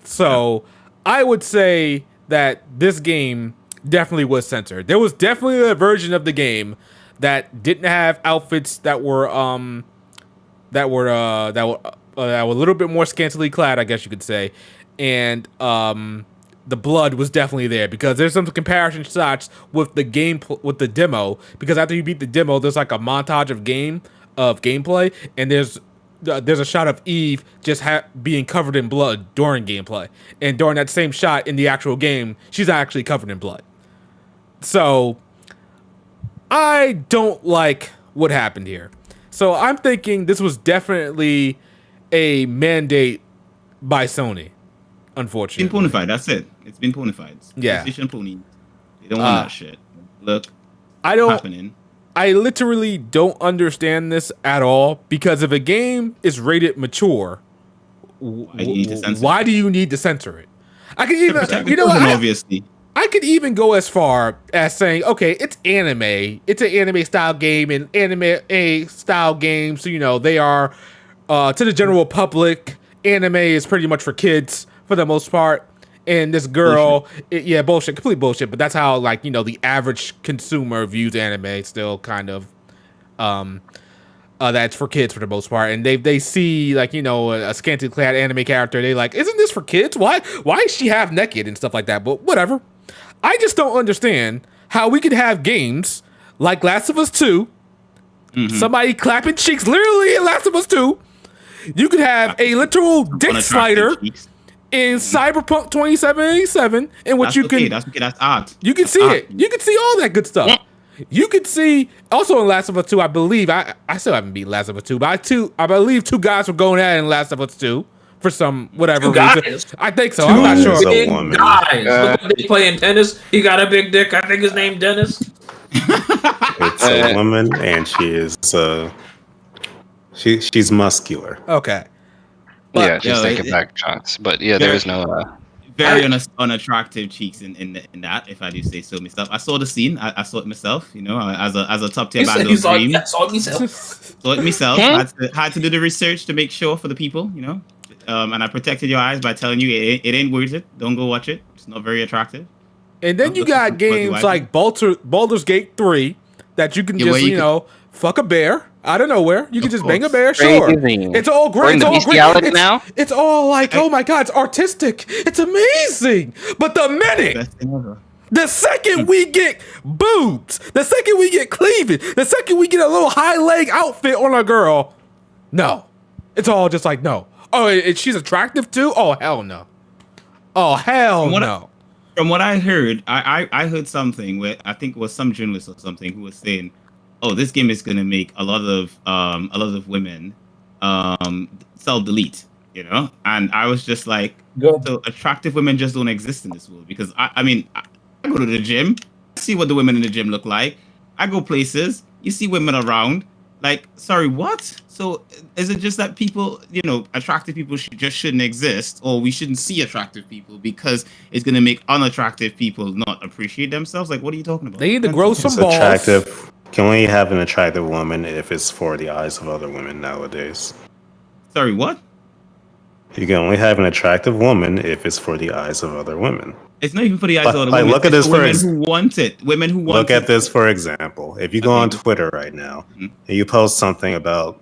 So I would say that this game definitely was censored. There was definitely a version of the game that didn't have outfits that were a little bit more scantily clad, I guess you could say, and the blood was definitely there because there's some comparison shots with the game with the demo. Because after you beat the demo, there's like a montage of gameplay, and there's a shot of Eve just being covered in blood during gameplay, and during that same shot in the actual game, she's actually covered in blood. So I don't like what happened here. So I'm thinking this was definitely a mandate by Sony, unfortunately. It's been ponified, that's it. It's been ponified. Yeah. Pony. They don't want that shit. Look, I literally don't understand this at all, because if a game is rated mature, why do you need to censor it? I could even, obviously. I could even go as far as saying, okay, it's anime. It's an anime style game, and anime style games, so, they are, to the general public, anime is pretty much for kids for the most part. And this girl, bullshit, complete bullshit. But that's how, the average consumer views anime still kind of, that's for kids for the most part. And they see, a scantily clad anime character. They like, isn't this for kids? Why is she half naked and stuff like that? But whatever. I just don't understand how we could have games like Last of Us 2, somebody clapping cheeks literally in Last of Us 2. You could have a literal dick slider in Cyberpunk 2077, in which that's art. You can see it. You can see all that good stuff. You could see also in Last of Us 2, I believe. I still haven't beat Last of Us 2, but I believe two guys were going at it in Last of Us 2 for some whatever reason. I think so. I'm not sure. Big guys. Look at they playing tennis. He got a big dick. I think his name Dennis. It's a woman, and she is she's muscular. Okay. But, she's taking back shots. But there is no very unattractive cheeks in that, if I do say so myself. I saw the scene. I saw it myself. As a top tier band of dream. Saw it myself. Saw it myself. Had to do the research to make sure for the people. And I protected your eyes by telling you it ain't worth it. Don't go watch it. It's not very attractive. And then you got games like Baldur's Gate 3 that you can just, fuck a bear out of nowhere. You can just bang a bear, sure. It's all great. It's all great. Now? It's all like, oh my God, it's artistic. It's amazing. But the second we get boobs, the second we get cleavage, the second we get a little high leg outfit on a girl, no. It's all just like, no. Oh, she's attractive too? Oh, hell no. Oh, hell no. From what I heard, I heard something where I think it was some journalist or something who was saying, "Oh, this game is gonna make a lot of women self-delete," And I was just like, so attractive women just don't exist in this world, because I go to the gym, I see what the women in the gym look like. I go places, you see women around. Like, sorry, what? So is it just that people, attractive people shouldn't exist, or we shouldn't see attractive people because it's going to make unattractive people not appreciate themselves? Like, what are you talking about? They need to grow some balls. Attractive. Can only have an attractive woman if it's for the eyes of other women nowadays. Sorry, what? You can only have an attractive woman if it's for the eyes of other women. It's not even for the eyes of other women. Look at this women who want it. Women who want it. Look at this, for example. If you go on Twitter right now and you post something about,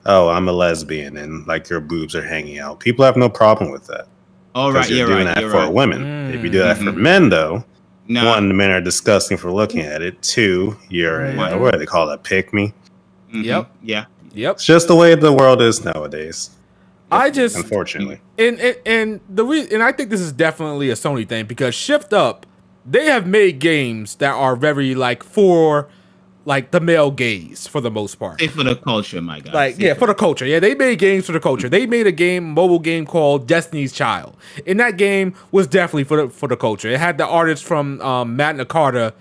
oh, I'm a lesbian, and your boobs are hanging out, people have no problem with that. All right, you're doing that for women. If you do that for men, though, one, the men are disgusting for looking at it. Two, you're what do they call that? Pick me. Mhm. Yep. Yeah. Yep. It's just the way the world is nowadays. I just Unfortunately. and I think this is definitely a Sony thing because Shift Up, they have made games that are very like for like the male gaze for the most part. Say for the culture, my guy. Like, Say yeah, for the culture. Yeah, they made games for the culture. They made a mobile game called Destiny's Child. And that game was definitely for the culture. It had the artists from Matt Nakata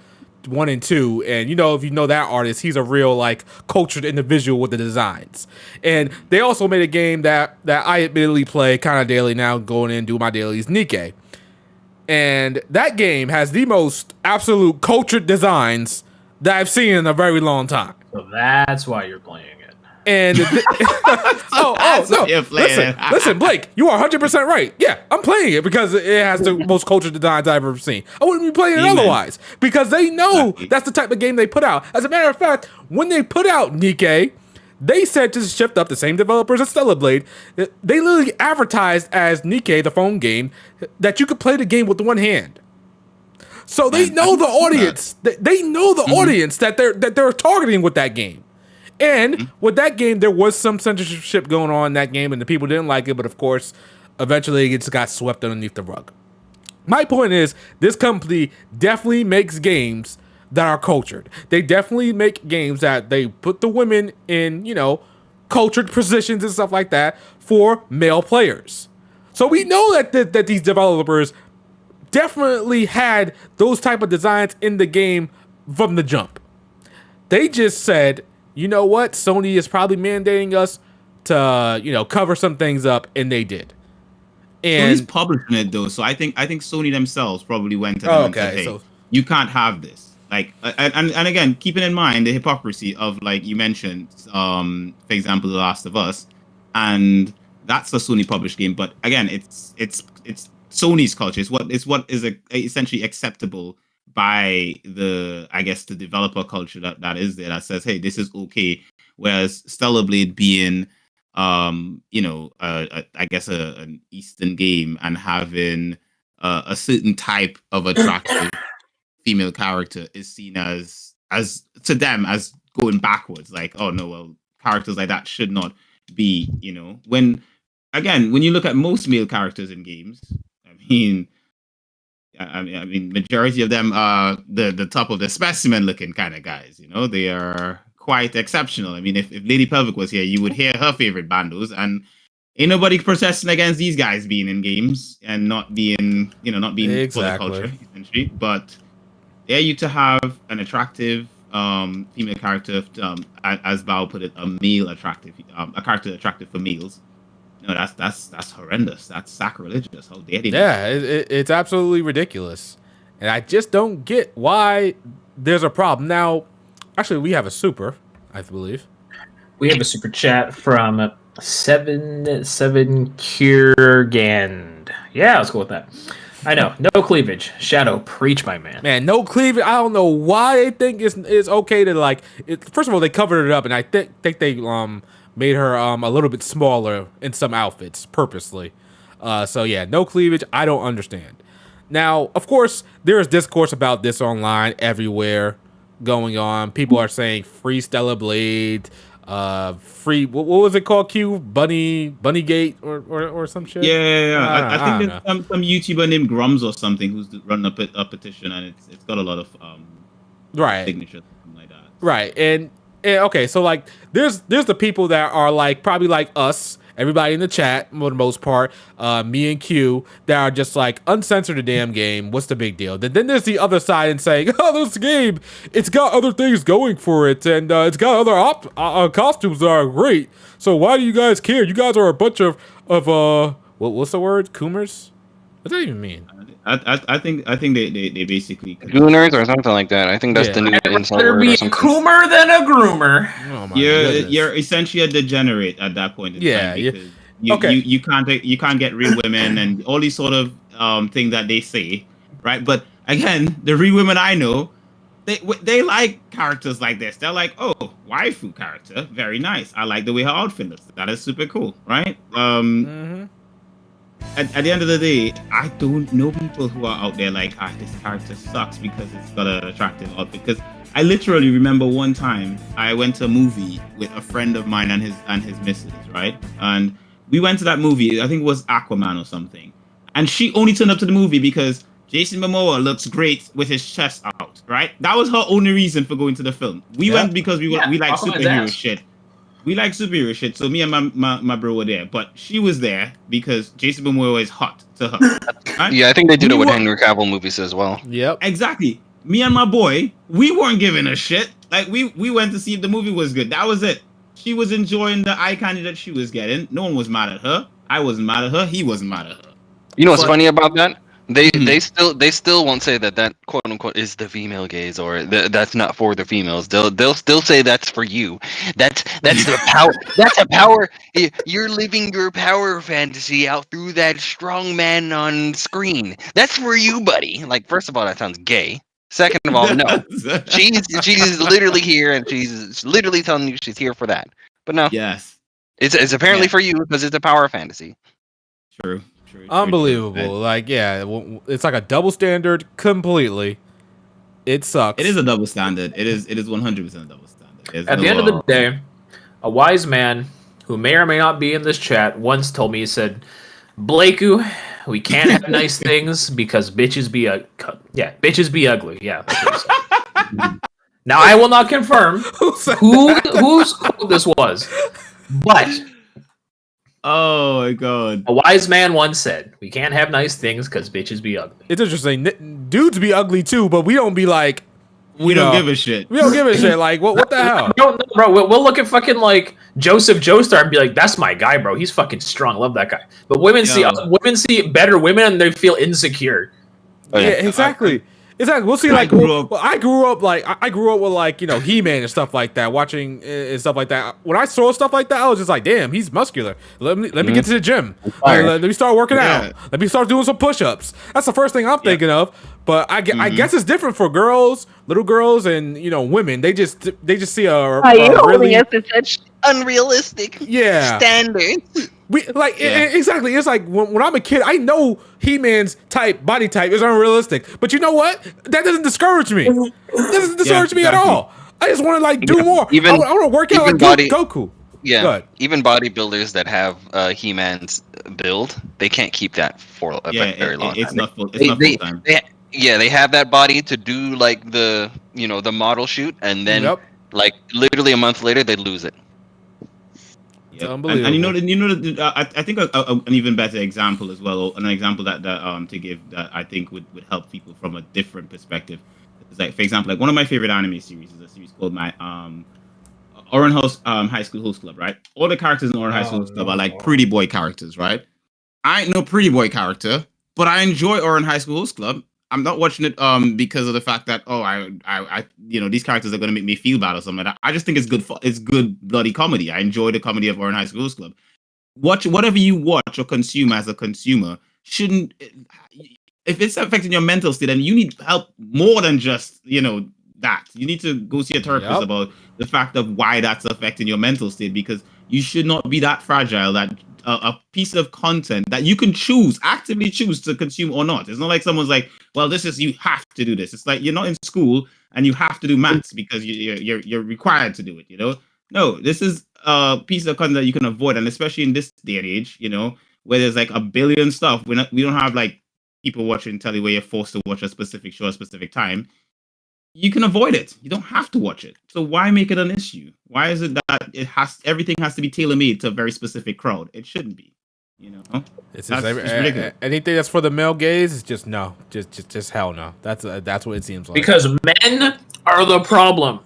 1 and 2. And, if you know that artist, he's a real, like, cultured individual with the designs. And they also made a game that I admittedly play kind of daily now, going in and do my dailies, Nikke. And that game has the most absolute cultured designs that I've seen in a very long time. So that's why you're playing it. And listen, Blake, you are 100% right. Yeah, I'm playing it because it has the most cultured designs I've ever seen. I wouldn't be playing it otherwise because they know that's the type of game they put out. As a matter of fact, when they put out Nikke, they said to Shift Up, the same developers as Stellar Blade, they literally advertised as Nikke, the phone game, that you could play the game with one hand. So they know the audience. They know the audience that they're targeting with that game. And with that game, there was some censorship going on in that game, and the people didn't like it. But of course, eventually it just got swept underneath the rug. My point is, this company definitely makes games that are cultured. They definitely make games that they put the women in, cultured positions and stuff like that for male players. So we know that these developers definitely had those type of designs in the game from the jump. They just said, you know what? Sony is probably mandating us to, cover some things up, and they did. And Sony's publishing it though, so I think Sony themselves probably went to them and said, "Hey, you can't have this." Like, and again, keeping in mind the hypocrisy of, like you mentioned, for example, The Last of Us, and that's a Sony published game. But again, it's Sony's culture. It's what is essentially acceptable by the developer culture that is there, that says, hey, this is okay. Whereas Stellar Blade being an Eastern game and having a certain type of attractive female character is seen as to them as going backwards. Like, oh no, well, characters like that should not be, when you look at most male characters in games, I mean, majority of them are the top of the specimen looking kind of guys. They are quite exceptional. I mean, if Lady Pelvic was here, you would hear her favorite bandos, and ain't nobody protesting against these guys being in games and not being for the culture, essentially. But dare you to have an attractive female character, as Val put it, a character attractive for males. No, that's horrendous. That's sacrilegious. How dare they? Yeah, it's absolutely ridiculous, and I just don't get why there's a problem. Now, actually, we have a super, I believe. We have a super chat from 7 Kurgand. Yeah, let's go with that. I know, no cleavage. Shadow, preach, my man. Man, no cleavage. I don't know why they think it's okay to like. First of all, they covered it up, and I think they made her a little bit smaller in some outfits purposely. So yeah, no cleavage. I don't understand. Now, of course, there is discourse about this online everywhere going on. People are saying free Stellar Blade, free what was it called? Bunnygate or some shit. Yeah. I think there's some YouTuber named Grums or something who's run a petition, and it's got a lot of signatures, something like that. Right, and okay, so like there's the people that are like probably like us, everybody in the chat for the most part, me and Q, that are just like uncensor the damn game. What's the big deal? Then there's the other side and saying, oh, this game, it's got other things going for it, and it's got other costumes that are great. So why do you guys care? You guys are a bunch of what's the word? Coomers? What does that even mean? I think they basically gooners or something like that. I think that's the new insult word or something. Coomer than a groomer. Oh my you're essentially a degenerate at that point in time, because you can't get real women and all these sort of things that they say, right? But again, the real women I know, they like characters like this. They're like, oh, waifu character, very nice. I like the way her outfit looks. That is super cool, right? At the end of the day, I don't know people who are out there like, this character sucks because it's got an attractive outfit. Because I literally remember one time I went to a movie with a friend of mine and his missus, right? And we went to that movie. I think it was Aquaman or something. And she only turned up to the movie because Jason Momoa looks great with his chest out, right? That was her only reason for going to the film. We went because we like superhero shit. We like superhero shit. So me and my bro were there, but she was there because Jason Momoa is hot to her. Right? Yeah, I think they did it with Henry Cavill movies as well. Yep. Exactly. Me and my boy, we weren't giving a shit. Like we went to see if the movie was good. That was it. She was enjoying the eye candy that she was getting. No one was mad at her. I wasn't mad at her. He wasn't mad at her. You know what's funny about that? They still won't say that quote unquote is the female gaze or that's not for the females. They'll still say that's for you. That's the power. That's a power. You're living your power fantasy out through that strong man on screen. That's for you, buddy. Like, first of all, that sounds gay. Second of all, no. She's literally here and she's literally telling you she's here for that. But no. Yes. It's apparently for you because it's a power fantasy. True. Unbelievable. Like, yeah, it's like a double standard completely. It sucks. It is a double standard. It is 100% a double standard. At the end of the day, a wise man who may or may not be in this chat once told me, he said, Blakeu, we can't have nice things because bitches be bitches be ugly. Yeah, that's what he said. Now I will not confirm whose quote this was, but oh my god, a wise man once said, "We can't have nice things because bitches be ugly." It's interesting. Dudes be ugly too, but we don't be like. We don't give a shit. We don't give a shit. Like, what the hell? No, bro. We'll look at fucking like Joseph Joestar and be like, "That's my guy, bro. He's fucking strong. Love that guy." But women see better women and they feel insecure. Oh, yeah, exactly. Exactly. We'll see. Like, I grew up with like He-Man and stuff like that, watching and stuff like that. When I saw stuff like that, I was just like, "Damn, he's muscular. Let me get to the gym. Let me start working out. Let me start doing some push-ups." That's the first thing I'm thinking of. But I guess it's different for girls, little girls, and women. They just see a holding us to such unrealistic standards. Exactly. It's like when I'm a kid, I know He-Man's body type is unrealistic. But you know what? That doesn't discourage me. That doesn't discourage me at all. I just want to do more. I want to work out like Goku. Yeah. Even bodybuilders that have He-Man's build, they can't keep that for a very long time. It's not full time. They have that body to do like the model shoot, and then like literally a month later they lose it. It's unbelievable. And I think an even better example as well, or an example that to give that I think would help people from a different perspective. Is like, for example, like one of my favorite anime series is a series called my Oran High School Host Club, right? All the characters in Oran High School Host Club are like pretty boy characters, right? I ain't no pretty boy character, but I enjoy Oran High School Host Club. I'm not watching it because of the fact that I these characters are gonna make me feel bad or something like that. I just think it's good bloody comedy. I enjoy the comedy of Oran High School Host Club. Whatever you watch or consume as a consumer shouldn't, if it's affecting your mental state, then you need help more than just that. You need to go see a therapist about the fact of why that's affecting your mental state, because you should not be that fragile that a piece of content that you can actively choose to consume or not. It's not like someone's like, well, you have to do this. It's like you're not in school and you have to do maths because you're required to do it. No, this is a piece of content that you can avoid, and especially in this day and age, where there's like a billion stuff. We don't have like people watching telly where you're forced to watch a specific show at a specific time. You can avoid it. You don't have to watch it. So why make it an issue? Why is it that everything has to be tailor-made to a very specific crowd? It shouldn't be. It's ridiculous. Anything that's for the male gaze is just no. Just hell no. That's what it seems like. Because men are the problem.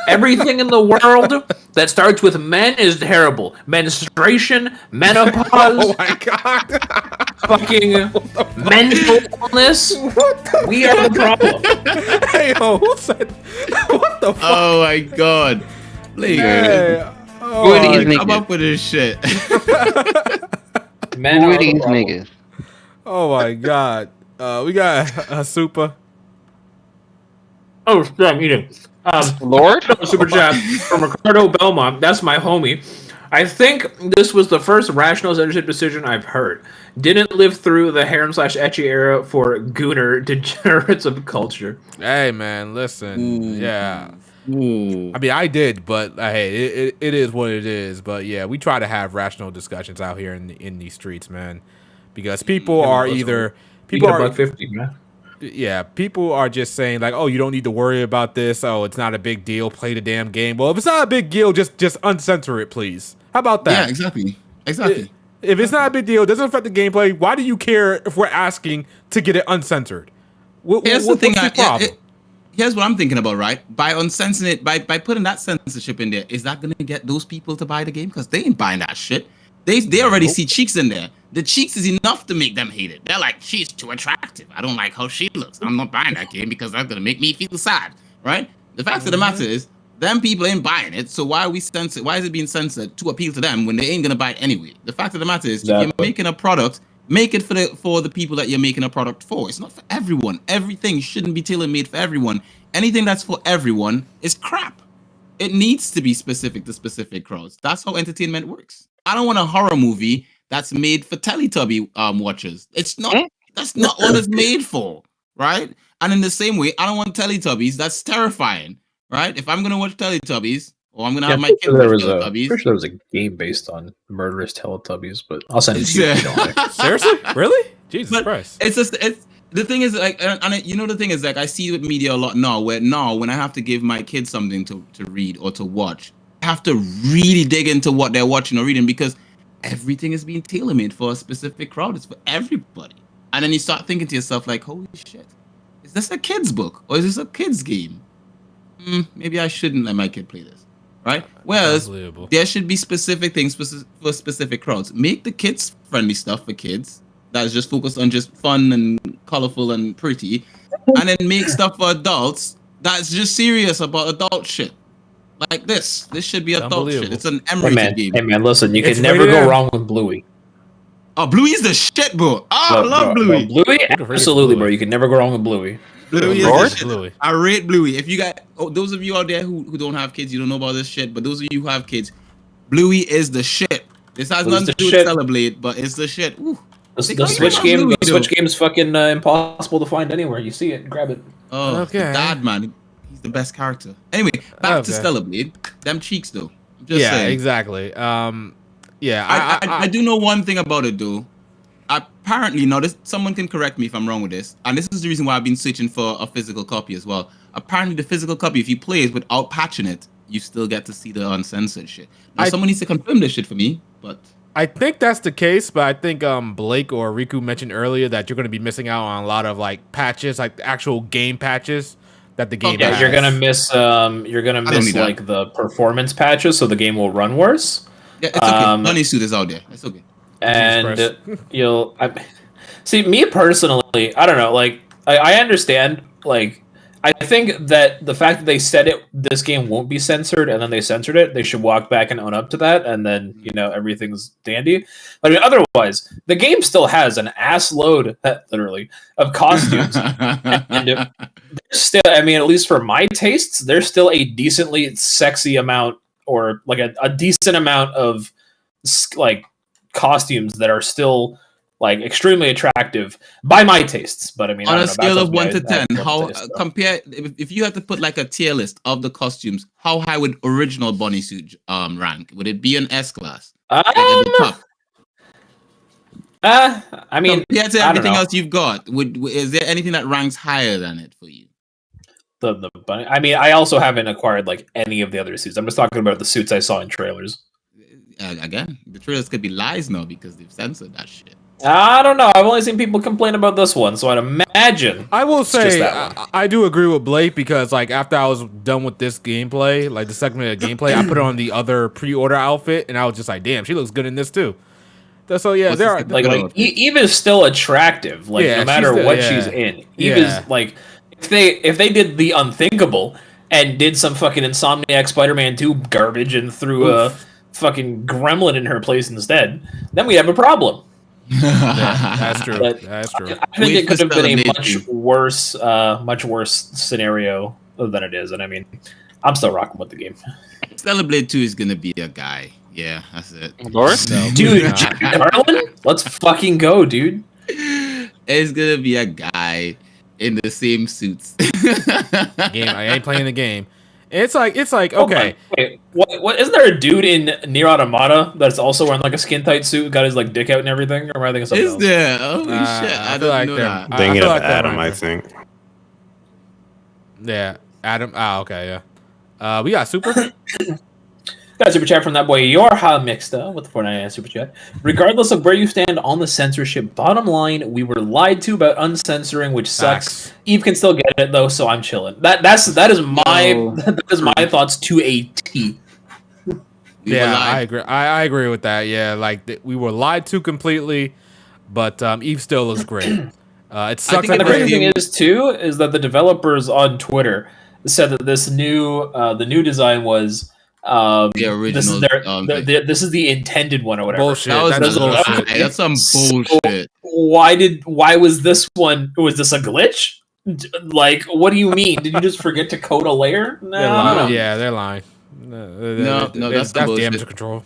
Everything in the world that starts with men is terrible. Menstruation, menopause. Oh my god. Fucking mental illness. We are the problem. Hey, who said? What the fuck? Oh my god. Hey, come up with this shit. Men are the problem. Niggas. Oh my god. We got a super. Oh, shit, I'm eating. Lord? Super chat from Ricardo Belmont. That's my homie. I think this was the first rational censorship decision I've heard. Didn't live through the harem/ecchi era for gooner degenerates of culture. Hey man, listen, yeah. Ooh. I mean, I did, but hey, it is what it is. But yeah, we try to have rational discussions out here in these streets, man, because people are either people are $1.50, man. Yeah, people are just saying like, oh, you don't need to worry about this. Oh, it's not a big deal. Play the damn game. Well, if it's not a big deal, just uncensor it, please. How about that? Yeah, exactly. If it's not a big deal, it doesn't affect the gameplay. Why do you care if we're asking to get it uncensored? Here's the thing. What's the problem? Here's what I'm thinking about, right? By uncensoring it, by putting that censorship in there, is that gonna get those people to buy the game? Because they ain't buying that shit. They already see cheeks in there. The cheeks is enough to make them hate it. They're like, she's too attractive. I don't like how she looks. I'm not buying that game because that's gonna make me feel sad, right? The fact of the matter is, them people ain't buying it. So why are we censored? Why is it being censored to appeal to them when they ain't gonna buy it anyway? The fact of the matter is, if you're making a product, make it for the people that you're making a product for. It's not for everyone. Everything shouldn't be tailor-made for everyone. Anything that's for everyone is crap. It needs to be specific to specific crowds. That's how entertainment works. I don't want a horror movie that's made for Teletubby watchers. It's not. That's not what it's made for, right? And in the same way, I don't want Teletubbies that's terrifying, right? If I'm gonna watch Teletubbies, or I'm gonna have my kid watch Teletubbies. Pretty sure there was a game based on murderous Teletubbies, but I'll send it to you. If you don't like. Seriously? Really? Jesus Christ! It's just the thing is like, and you know the thing is like I see it with media a lot now. Where now when I have to give my kids something to read or to watch, I have to really dig into what they're watching or reading because everything is being tailor-made for a specific crowd. It's for everybody. And then you start thinking to yourself like, holy shit, is this a kid's book or is this a kid's game? Maybe I shouldn't let my kid play this, right? Whereas there should be specific things for specific crowds. Make the kids-friendly stuff for kids that's just focused on just fun and colorful and pretty, and then make stuff for adults that's just serious about adult shit. Like this should be adult shit. It's an M-rated game. Hey man, listen, you can never go wrong with Bluey. Oh, Bluey's the shit, bro. I love Bluey. Bluey, absolutely, bro. You can never go wrong with Bluey. Bluey is the shit. Bluey. I rate Bluey. If you got those of you out there who don't have kids, you don't know about this shit. But those of you who have kids, Bluey is the shit. This has nothing to do with Celeblade, but it's the shit. Ooh. The Switch game, the Switch game is fucking impossible to find anywhere. You see it, grab it. Oh, okay. Dad, man, he's the best character. Anyway, back to Celeblade. Them cheeks, though. I'm just saying. Exactly. I do know one thing about it, though. Apparently, now someone can correct me if I'm wrong with this, and this is the reason why I've been searching for a physical copy as well. Apparently, the physical copy, if you play it without patching it, you still get to see the uncensored shit. Now, someone needs to confirm this shit for me, but I think that's the case, but I think Blake or Riku mentioned earlier that you're going to be missing out on a lot of like patches, like actual game patches that the game has. You're gonna miss like the performance patches, so the game will run worse. Yeah, it's okay. Bunny suit is out there. It's okay. And see, me personally, I don't know. Like, I understand. Like, I think that the fact that they said this game won't be censored, and then they censored it, they should walk back and own up to that, and then everything's dandy. But I mean, otherwise, the game still has an ass load, literally, of costumes, and still, I mean, at least for my tastes, there's still a decently sexy amount, or like a decent amount of like costumes that are still like extremely attractive by my tastes. But I mean, on a scale of 1 to 10, how compare if you had to put like a tier list of the costumes, how high would original bunny suit rank? Would it be an S class? I mean, compared to everything else you've got, is there anything that ranks higher than it for you? The bunny. I mean, I also haven't acquired like any of the other suits. I'm just talking about the suits I saw in trailers. Again, the trailers could be lies now because they've censored that shit. I don't know. I've only seen people complain about this one, so I'd imagine. I will say I do agree with Blake because like after I was done with this gameplay, like the segment of gameplay, I put on the other pre-order outfit, and I was just like, "Damn, she looks good in this too." So yeah, there are like Eva's still attractive, like no matter what she's in. Eva's like if they did the unthinkable and did some fucking Insomniac Spider-Man 2 garbage and threw a fucking gremlin in her place instead, then we have a problem. That's true. That's true. I think it could have been a much worse scenario than it is, and I mean, I'm still rocking with the game. Stellar Blade 2 is gonna be a guy. Yeah, that's it. Boris? No, Dude, no. Garland, let's fucking go, dude. It's gonna be a guy in the same suits. Game. I ain't playing the game. It's like Hold okay. on. Wait, what? Isn't there a dude in Nier Automata that's also wearing like a skin tight suit, got his like dick out and everything? Or am I thinking of something Is else? there? Holy shit! I I feel like don't know they're- that. I Thinking feel of like that Adam, might I be. think. Yeah, Adam. Okay, yeah. We got Super. Got a super chat from that boy Yorha Mixta with the 49 super chat. Regardless of where you stand on the censorship, bottom line, we were lied to about uncensoring, which sucks. Facts. Eve can still get it though, so I'm chilling. That is my No. that is my thoughts to a T. We were Yeah, live. I agree. I agree with that. Yeah, like we were lied to completely, but Eve still looks great. It sucks. think And the it was crazy thing the- is too is that the developers on Twitter said that this new the new design was The this is original. this is the intended one or whatever. Bullshit. That was That's a lie. bullshit. That's some So, bullshit. why was this one? Was this a glitch? Like, what do you mean? Did you just forget to code a layer? No, They're lying. no. Yeah, they're lying. No, that's the bullshit. damage control.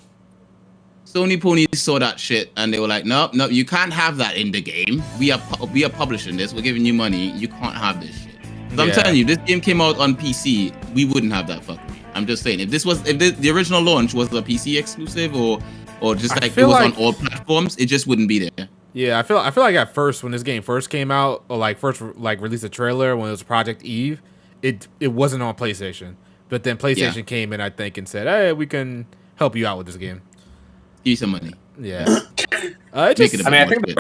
Sony Pony saw that shit and they were like, nope, you can't have that in the game. We are publishing this. We're giving you money. You can't have this shit. 'Cause I'm Yeah. telling you, this game came out on PC. We wouldn't have that fuckery. I'm just saying, if the original launch was a PC exclusive or just I like it feel was like- on all platforms, it just wouldn't be there. Yeah, I feel like at first when this game first came out or like first like released a trailer when it was Project Eve, it wasn't on PlayStation. But then PlayStation came in, I think, and said, "Hey, we can help you out with this game." Give you some money. Yeah. It Make just, it a I mean, I more think shit.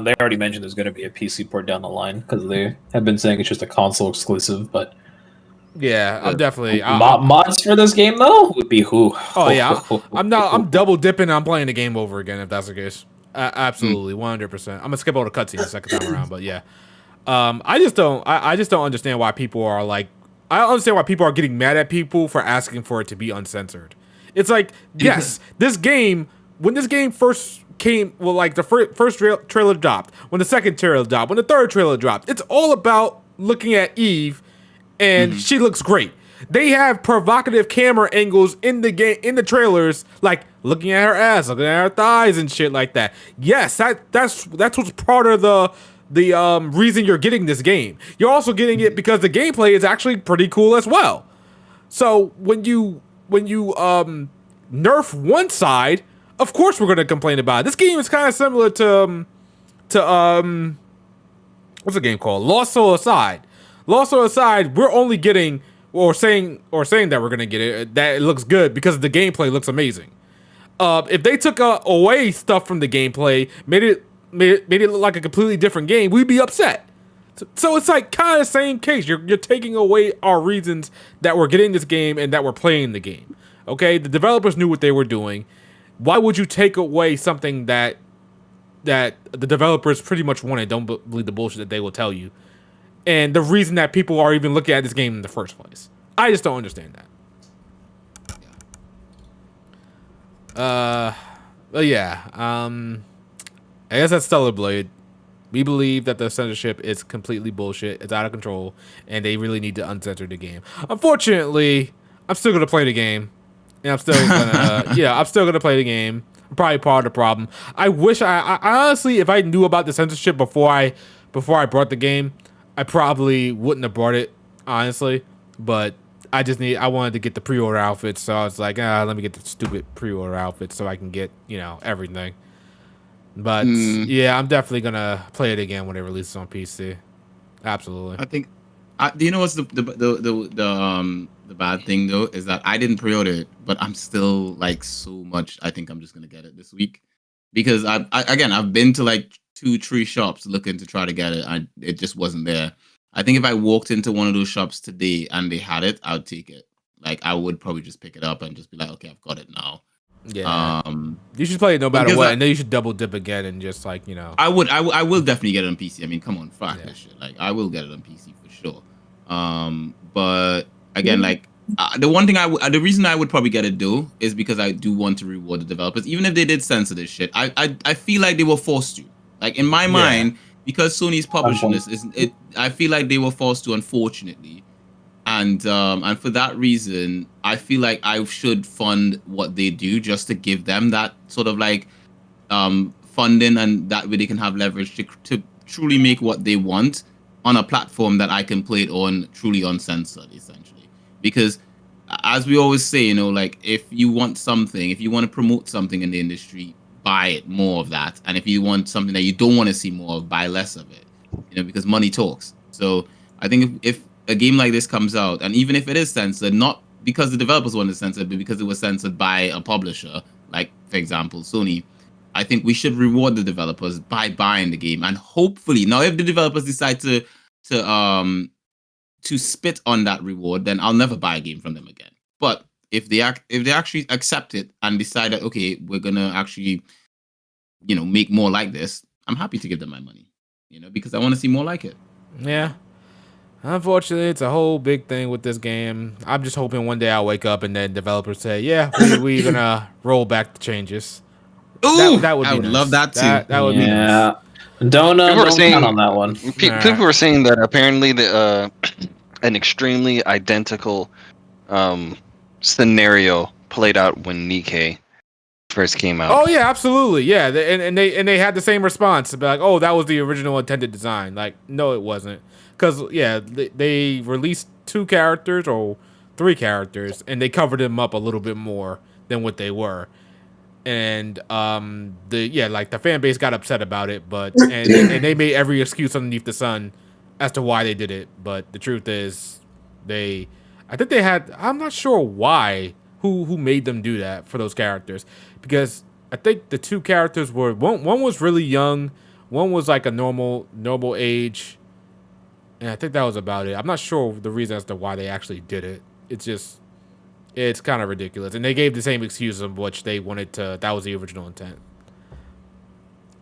they already mentioned there's going to be a PC port down the line because they have been saying it's just a console exclusive. But yeah, I'm definitely. mods for this game though would be who? Oh yeah, I'm double dipping. I'm playing the game over again if that's the case. Absolutely, 100%. I'm gonna skip all the cutscenes the second time around, but yeah. I just don't understand why people are like. I don't understand why people are getting mad at people for asking for it to be uncensored. It's like, yes, this game, when this game first came, well, like the first trailer dropped, when the second trailer dropped, when the third trailer dropped, it's all about looking at Eve, and she looks great. They have provocative camera angles in the game, in the trailers, like looking at her ass, looking at her thighs, and shit like that. Yes, that's what's part of the reason you're getting this game. You're also getting it because the gameplay is actually pretty cool as well. So when you nerf one side, of course we're gonna complain about it. This game is kind of similar to what's the game called? Lost Soul Aside. Lost Soul Aside, we're only getting or saying that we're gonna get it, that it looks good because the gameplay looks amazing. If they took away stuff from the gameplay, made it look like a completely different game, we'd be upset. So it's like kind of the same case. You're taking away our reasons that we're getting this game and that we're playing the game. Okay, the developers knew what they were doing. Why would you take away something that the developers pretty much wanted? Don't believe the bullshit that they will tell you. And the reason that people are even looking at this game in the first place. I just don't understand that. But yeah. I guess that's Stellar Blade. We believe that the censorship is completely bullshit. It's out of control, and they really need to uncensor the game. Unfortunately, I'm still gonna play the game, and I'm still gonna play the game. I'm probably part of the problem. I wish I honestly, if I knew about the censorship before I brought the game, I probably wouldn't have brought it, honestly. But I wanted to get the pre-order outfits, so I was like, let me get the stupid pre-order outfits so I can get everything. But yeah, I'm definitely gonna play it again when it releases on PC. Absolutely. I think. Do you know what's the bad thing though is that I didn't pre-order it, but I'm still like so much. I think I'm just gonna get it this week because I've been to like 2-3 shops looking to try to get it. It just wasn't there. I think if I walked into one of those shops today and they had it, I'd take it. Like I would probably just pick it up and just be like, okay, I've got it now. Yeah. You should play it no matter because what, and then you should double dip again and just like I will definitely get it on PC. I mean, come on, fuck this shit. Like I will get it on PC for sure. But again, like the one thing the reason I would probably get it though is because I do want to reward the developers, even if they did censor this shit. I feel like they were forced to. Like in my mind, because Sony's publishing this, I feel like they were forced to, unfortunately, And for that reason, I feel like I should fund what they do just to give them that sort of like funding, and that way they can have leverage to truly make what they want on a platform that I can play it on truly uncensored, essentially. Because as we always say, you know, like if you want something, if you want to promote something in the industry, buy it, more of that. And if you want something that you don't want to see more of, buy less of it. You know, because money talks. So I think if a game like this comes out, and even if it is censored, not because the developers wanted to censor it, but because it was censored by a publisher, like for example Sony, I think we should reward the developers by buying the game. And hopefully, now if the developers decide to spit on that reward, then I'll never buy a game from them again. But if they actually accept it and decide that, okay, we're gonna actually, you know, make more like this, I'm happy to give them my money, you know, because I want to see more like it. Yeah. Unfortunately, it's a whole big thing with this game. I'm just hoping one day I'll wake up and then developers say, "Yeah, we're gonna roll back the changes." Ooh, that would be I would nice. love that too. That would be nice. Yeah. Don't count on that one. People were saying that apparently an extremely identical scenario played out when Nikkei first came out. Oh yeah, absolutely, yeah. And they had the same response, about like, "Oh, that was the original intended design." Like, no, it wasn't, because yeah, they released 2 characters or 3 characters, and they covered them up a little bit more than what they were. And the fan base got upset about it, but and they made every excuse underneath the sun as to why they did it. But the truth is, I'm not sure why, who made them do that for those characters, because I think the 2 characters were one was really young, one was like a normal age, and I think that was about it. I'm not sure the reason as to why they actually did it. It's kind of ridiculous. And they gave the same excuse of which they wanted to, that was the original intent.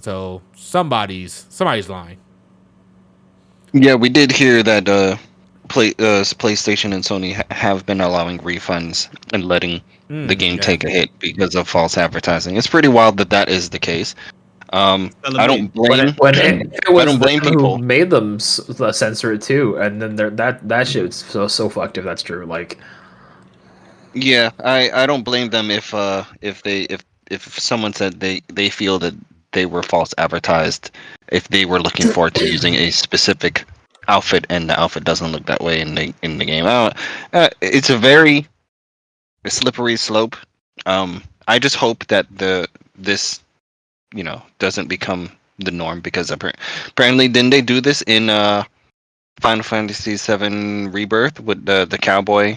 So somebody's lying. Yeah, we did hear that PlayStation and Sony have been allowing refunds and letting the game take a hit because of false advertising. It's pretty wild that is the case. I don't blame people who made them censor it too, and then that shit's so fucked if that's true. Like, yeah, I don't blame them if someone said they feel that they were false advertised, if they were looking forward to using a specific outfit and the outfit doesn't look that way in the game. It's a very slippery slope. I just hope that this doesn't become the norm, because apparently didn't they do this in Final Fantasy VII Rebirth with the cowboy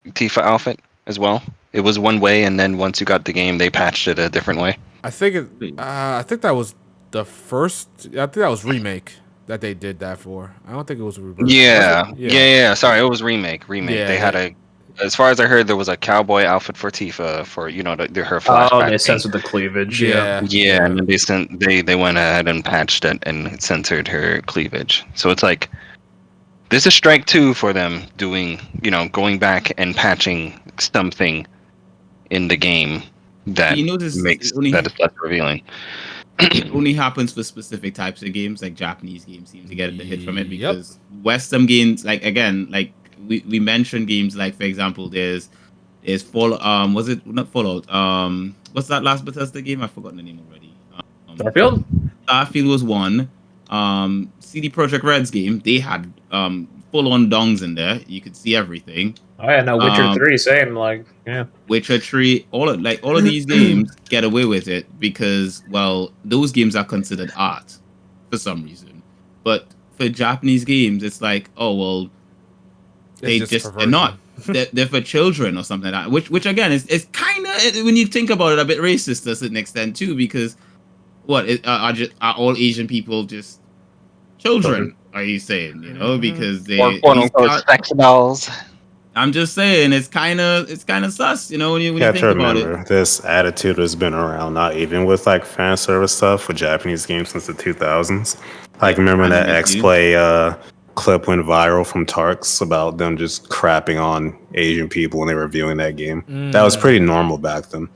Tifa outfit as well? It was one way, and then once you got the game, they patched it a different way. I think that was the first. I think that was Remake that they did that for. I don't think it was Rebirth. Yeah. Sorry, it was Remake. Yeah, they had as far as I heard, there was a cowboy outfit for Tifa for her flashback. Oh, they censored the cleavage. Yeah, and then they went ahead and patched it and censored her cleavage. So it's like, this is strike 2 for them doing, going back and patching something in the game that makes that is less revealing. It only happens for specific types of games, like Japanese games seem to get the hit from it, because Western games, like again, like we mentioned games like, for example, there's Fallout. Was it not Fallout? What's that last Bethesda game? I've forgotten the name already. Starfield. Starfield was one. CD Projekt Red's game, they had full-on dongs in there. You could see everything. Oh yeah, no, Witcher 3, same. Like, yeah, Witcher 3, all of these games get away with it because, well, those games are considered art for some reason. But for Japanese games, it's like, oh well, they're not. They're for children or something like that. Which again is kind of, when you think about it, a bit racist to a certain extent too, because are all Asian people just children? Are you saying, because they quote unquote sex dolls? I'm just saying, it's kind of sus, when you think about it. This attitude has been around, not even with like fan service stuff with Japanese games since the 2000s. Like, remember that X-Play clip went viral from Tarks about them just crapping on Asian people when they were reviewing that game. That was pretty normal back then.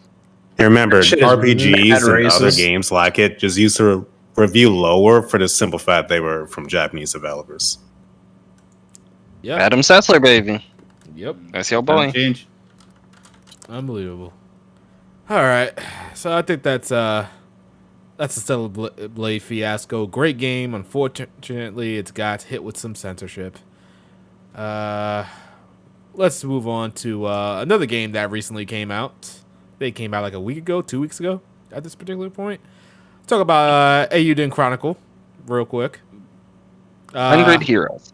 And remember, RPGs and other games like it just used to review lower for the simple fact they were from Japanese developers. Yep. Adam Sessler, baby. Yep. That's your boy. Change. Unbelievable. All right. So I think that's a Stellar Blade fiasco. Great game. Unfortunately, it's got hit with some censorship. Let's move on to another game that recently came out. They came out like a week ago, 2 weeks ago at this particular point. Talk about Eiyuden Chronicle real quick. 100 heroes.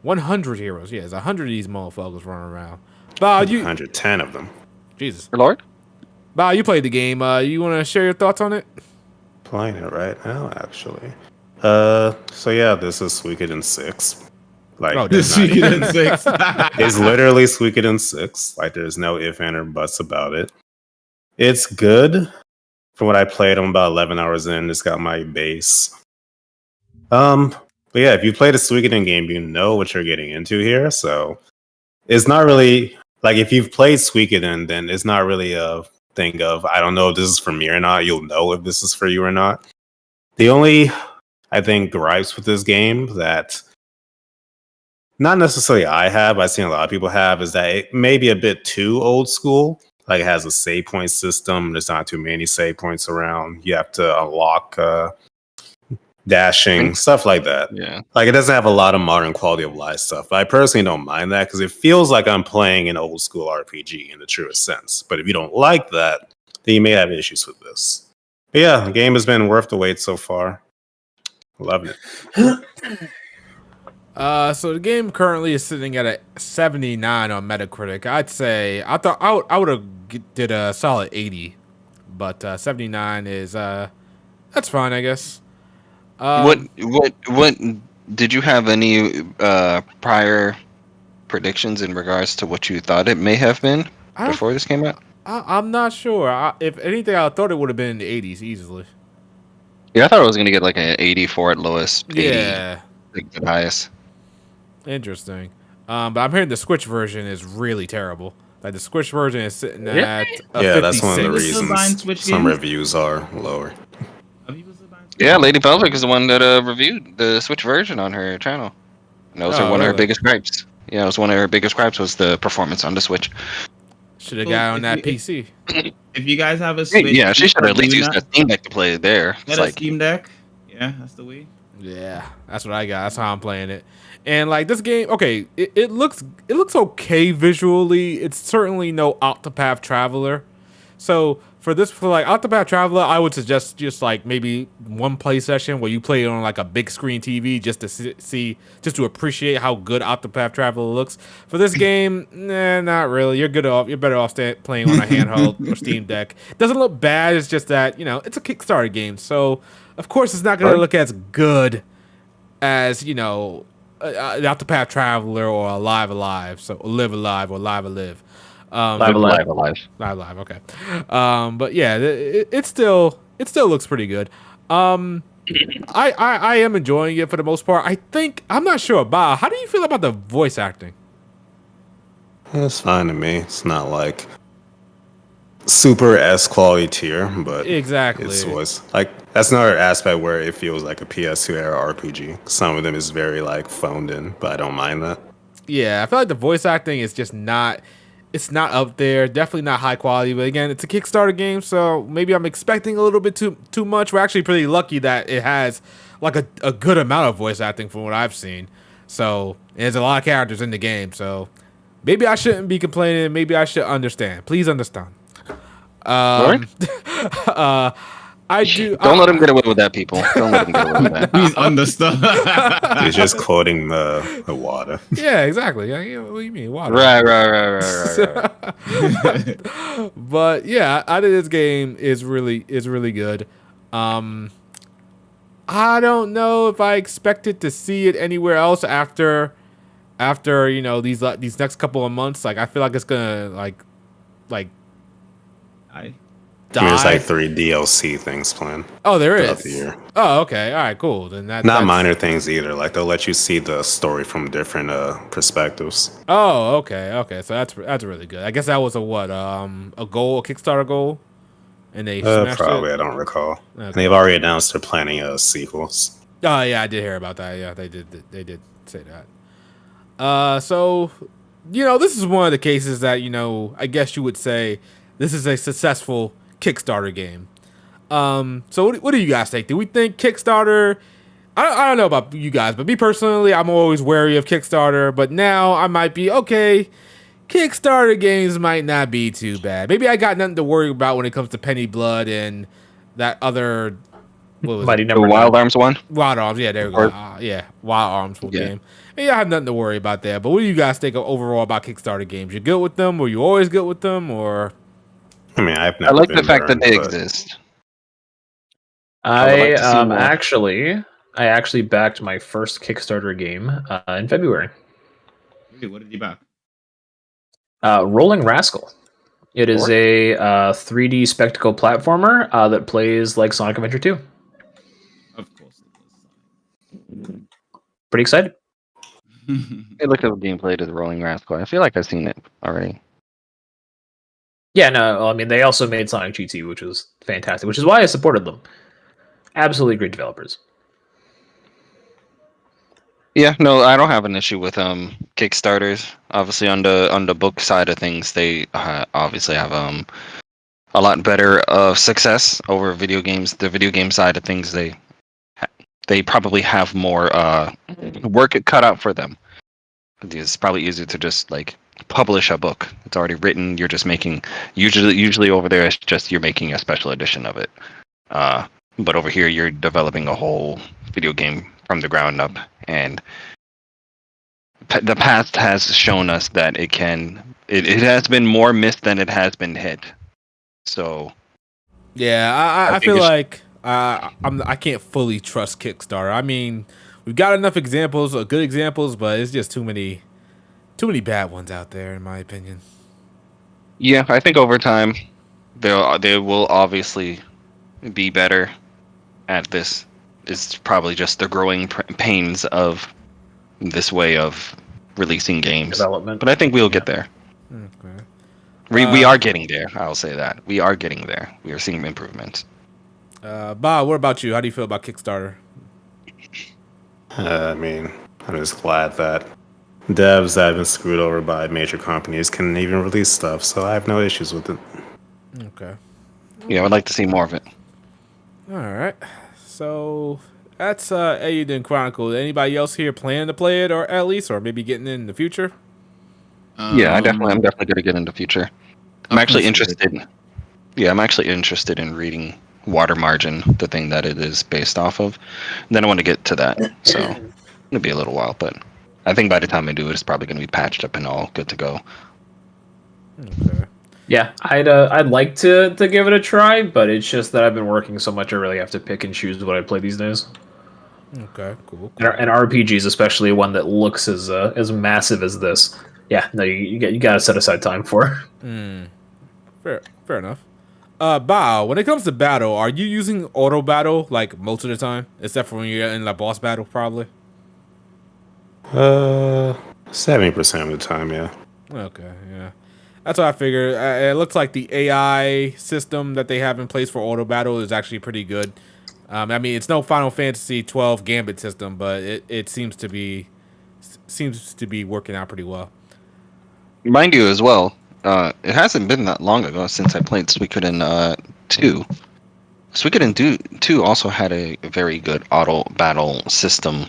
100 heroes. Yeah, there's 100 of these motherfuckers running around. Bob, 110 of them. Jesus. Lord? Bob, you played the game. You want to share your thoughts on it? Playing it right now, actually. So yeah, this is Suikoden 6. Like, This Suikoden 6. it's literally Suikoden 6. Like, there's no if, and, or buts about it. It's good. From what I played, I'm about 11 hours in. It's got my base. But yeah, if you played a Suikoden game, you know what you're getting into here. So it's not really like if you've played Suikoden, then it's not really a thing of I don't know if this is for me or not. You'll know if this is for you or not. The only I think gripes with this game that not necessarily I've seen a lot of people have is that it may be a bit too old school. Like it has a save point system. There's not too many save points around. You have to unlock dashing, stuff like that. Yeah. Like it doesn't have a lot of modern quality of life stuff. But I personally don't mind that because it feels like I'm playing an old school RPG in the truest sense. But if you don't like that, then you may have issues with this. But yeah, the game has been worth the wait so far. Loving it. So the game currently is sitting at a 79 on Metacritic. I'd say I would have did a solid 80, but 79 is that's fine, I guess. What did you have any prior predictions in regards to what you thought it may have been before this came out? I'm not sure. If anything, I thought it would have been in the 80s easily. Yeah, I thought I was gonna get like an 84 at lowest. 80 Yeah, at highest. Interesting. But I'm hearing the Switch version is really terrible. Like the Switch version is sitting at a 56. That's one of the Still buying reasons Switch some games? reviews are lower. Yeah, Lady Pelvic is the one that reviewed the Switch version on her channel. And that was one of her biggest gripes. Yeah, it was one of her biggest gripes was the performance on the Switch. Should have got on that PC. If you guys have a Switch, Yeah, she should have at least doing used that. that Steam Deck to play it there. Get a Steam Deck. Yeah, that's the way. Yeah, that's what I got. That's how I'm playing it. And like this game, okay, it looks okay visually. It's certainly no Octopath Traveler. So for like Octopath Traveler, I would suggest just like maybe one play session where you play it on like a big screen TV just to see, just to appreciate how good Octopath Traveler looks. For this game, nah, not really. You're better off playing on a handheld or Steam Deck. It doesn't look bad. It's just that it's a Kickstarter game, so of course it's not going to look as good as Octopath Traveler or Alive. So Live Alive or Live Alive. Live. Okay. But yeah, it still looks pretty good. I am enjoying it for the most part. I'm not sure about how do you feel about the voice acting? It's fine to me. It's not like super S quality tier, but exactly. It's voice that's another aspect where it feels like a PS2 era RPG. Some of them is very like phoned in, but I don't mind that. Yeah, I feel like the voice acting is just not. It's not up there. Definitely not high quality. But again, it's a Kickstarter game, so maybe I'm expecting a little bit too much. We're actually pretty lucky that it has like a good amount of voice acting from what I've seen. So there's a lot of characters in the game. So maybe I shouldn't be complaining. Maybe I should understand. Please understand. I do. Don't let him get away with that, people. Don't let him get away with that. Please understand. He's just quoting the water. Yeah, exactly. What do you mean water? Right. But yeah, I think this game is really good. I don't know if I expected to see it anywhere else after these next couple of months. Like I feel like it's gonna like There's like 3 DLC things planned. Oh, there throughout is. The year. Oh, okay. All right, cool. Then not minor things either. Like they'll let you see the story from different perspectives. Oh, okay. So that's really good. I guess that was a Kickstarter goal, and they smashed probably it? I don't recall. Okay. And they've already announced they're planning sequels. Oh yeah, I did hear about that. Yeah, they did say that. So, this is one of the cases that, I guess you would say this is a successful Kickstarter game. So what do you guys think? Do we think Kickstarter... I don't know about you guys, but me personally, I'm always wary of Kickstarter, but now I might be, okay, Kickstarter games might not be too bad. Maybe I got nothing to worry about when it comes to Penny Blood and that other... What was Mighty it? The Number Wild 9. Arms one? Wild Arms, yeah, there we go. Wild Arms full game. Yeah, I have nothing to worry about there. But what do you guys think overall about Kickstarter games? You good with them? Were you always good with them? Or I mean, I've I never like been the fact that burned, they but exist. I would like to see more. actually backed my first Kickstarter game in February. Wait, what did you back? Rolling Rascal. It is a 3D spectacle platformer that plays like Sonic Adventure 2. Of course it does. Pretty excited. Hey, look at the gameplay to the Rolling Rascal. I feel like I've seen it already. Yeah, no, I mean, they also made Sonic GT, which was fantastic, which is why I supported them. Absolutely great developers. Yeah, no, I don't have an issue with Kickstarters. Obviously, on the book side of things, they obviously have a lot better success over video games. The video game side of things, they probably have more work cut out for them. It's probably easier to just like publish a book. It's already written. You're just making usually over there it's just you're making a special edition of it. But over here you're developing a whole video game from the ground up, and the past has shown us that it has been more missed than it has been hit. So yeah, I feel like I can't fully trust Kickstarter. I mean, we've got enough examples, good examples, but it's just too many bad ones out there, in my opinion. yeah, I think over time they will obviously be better at this. It's probably just the growing pains of this way of releasing games. Development. But I think we'll get there. Okay. We are getting there. I'll say that. We are getting there. We are seeing improvements. Bob, what about you? How do you feel about Kickstarter? I mean, I'm just glad that devs that have been screwed over by major companies can even release stuff, so I have no issues with it. Okay. Yeah, I would like to see more of it. All right. So that's Eiyuden Chronicle. Anybody else here planning to play it, or at least, or maybe getting in the future? Yeah, I'm definitely going to get in the future. I'm actually interested. Yeah, I'm actually interested in reading Water Margin, the thing that it is based off of. And then I want to get to that, so it'll be a little while, but I think by the time I do it, it's probably going to be patched up and all good to go. Okay. Yeah, I'd like to give it a try, but it's just that I've been working so much, I really have to pick and choose what I play these days. Okay, cool. And RPGs, especially one that looks as massive as this. Yeah, no, you got to set aside time for. Fair enough. Bao, when it comes to battle, are you using auto battle like most of the time, except for when you're in the boss battle, probably? 70% of the time, yeah. Okay, yeah. That's what I figured. It looks like the AI system that they have in place for auto battle is actually pretty good. I mean, it's no Final Fantasy 12 Gambit system, but it seems to be working out pretty well. Mind you, as well, it hasn't been that long ago since I played Suikoden 2. Suikoden 2 also had a very good auto battle system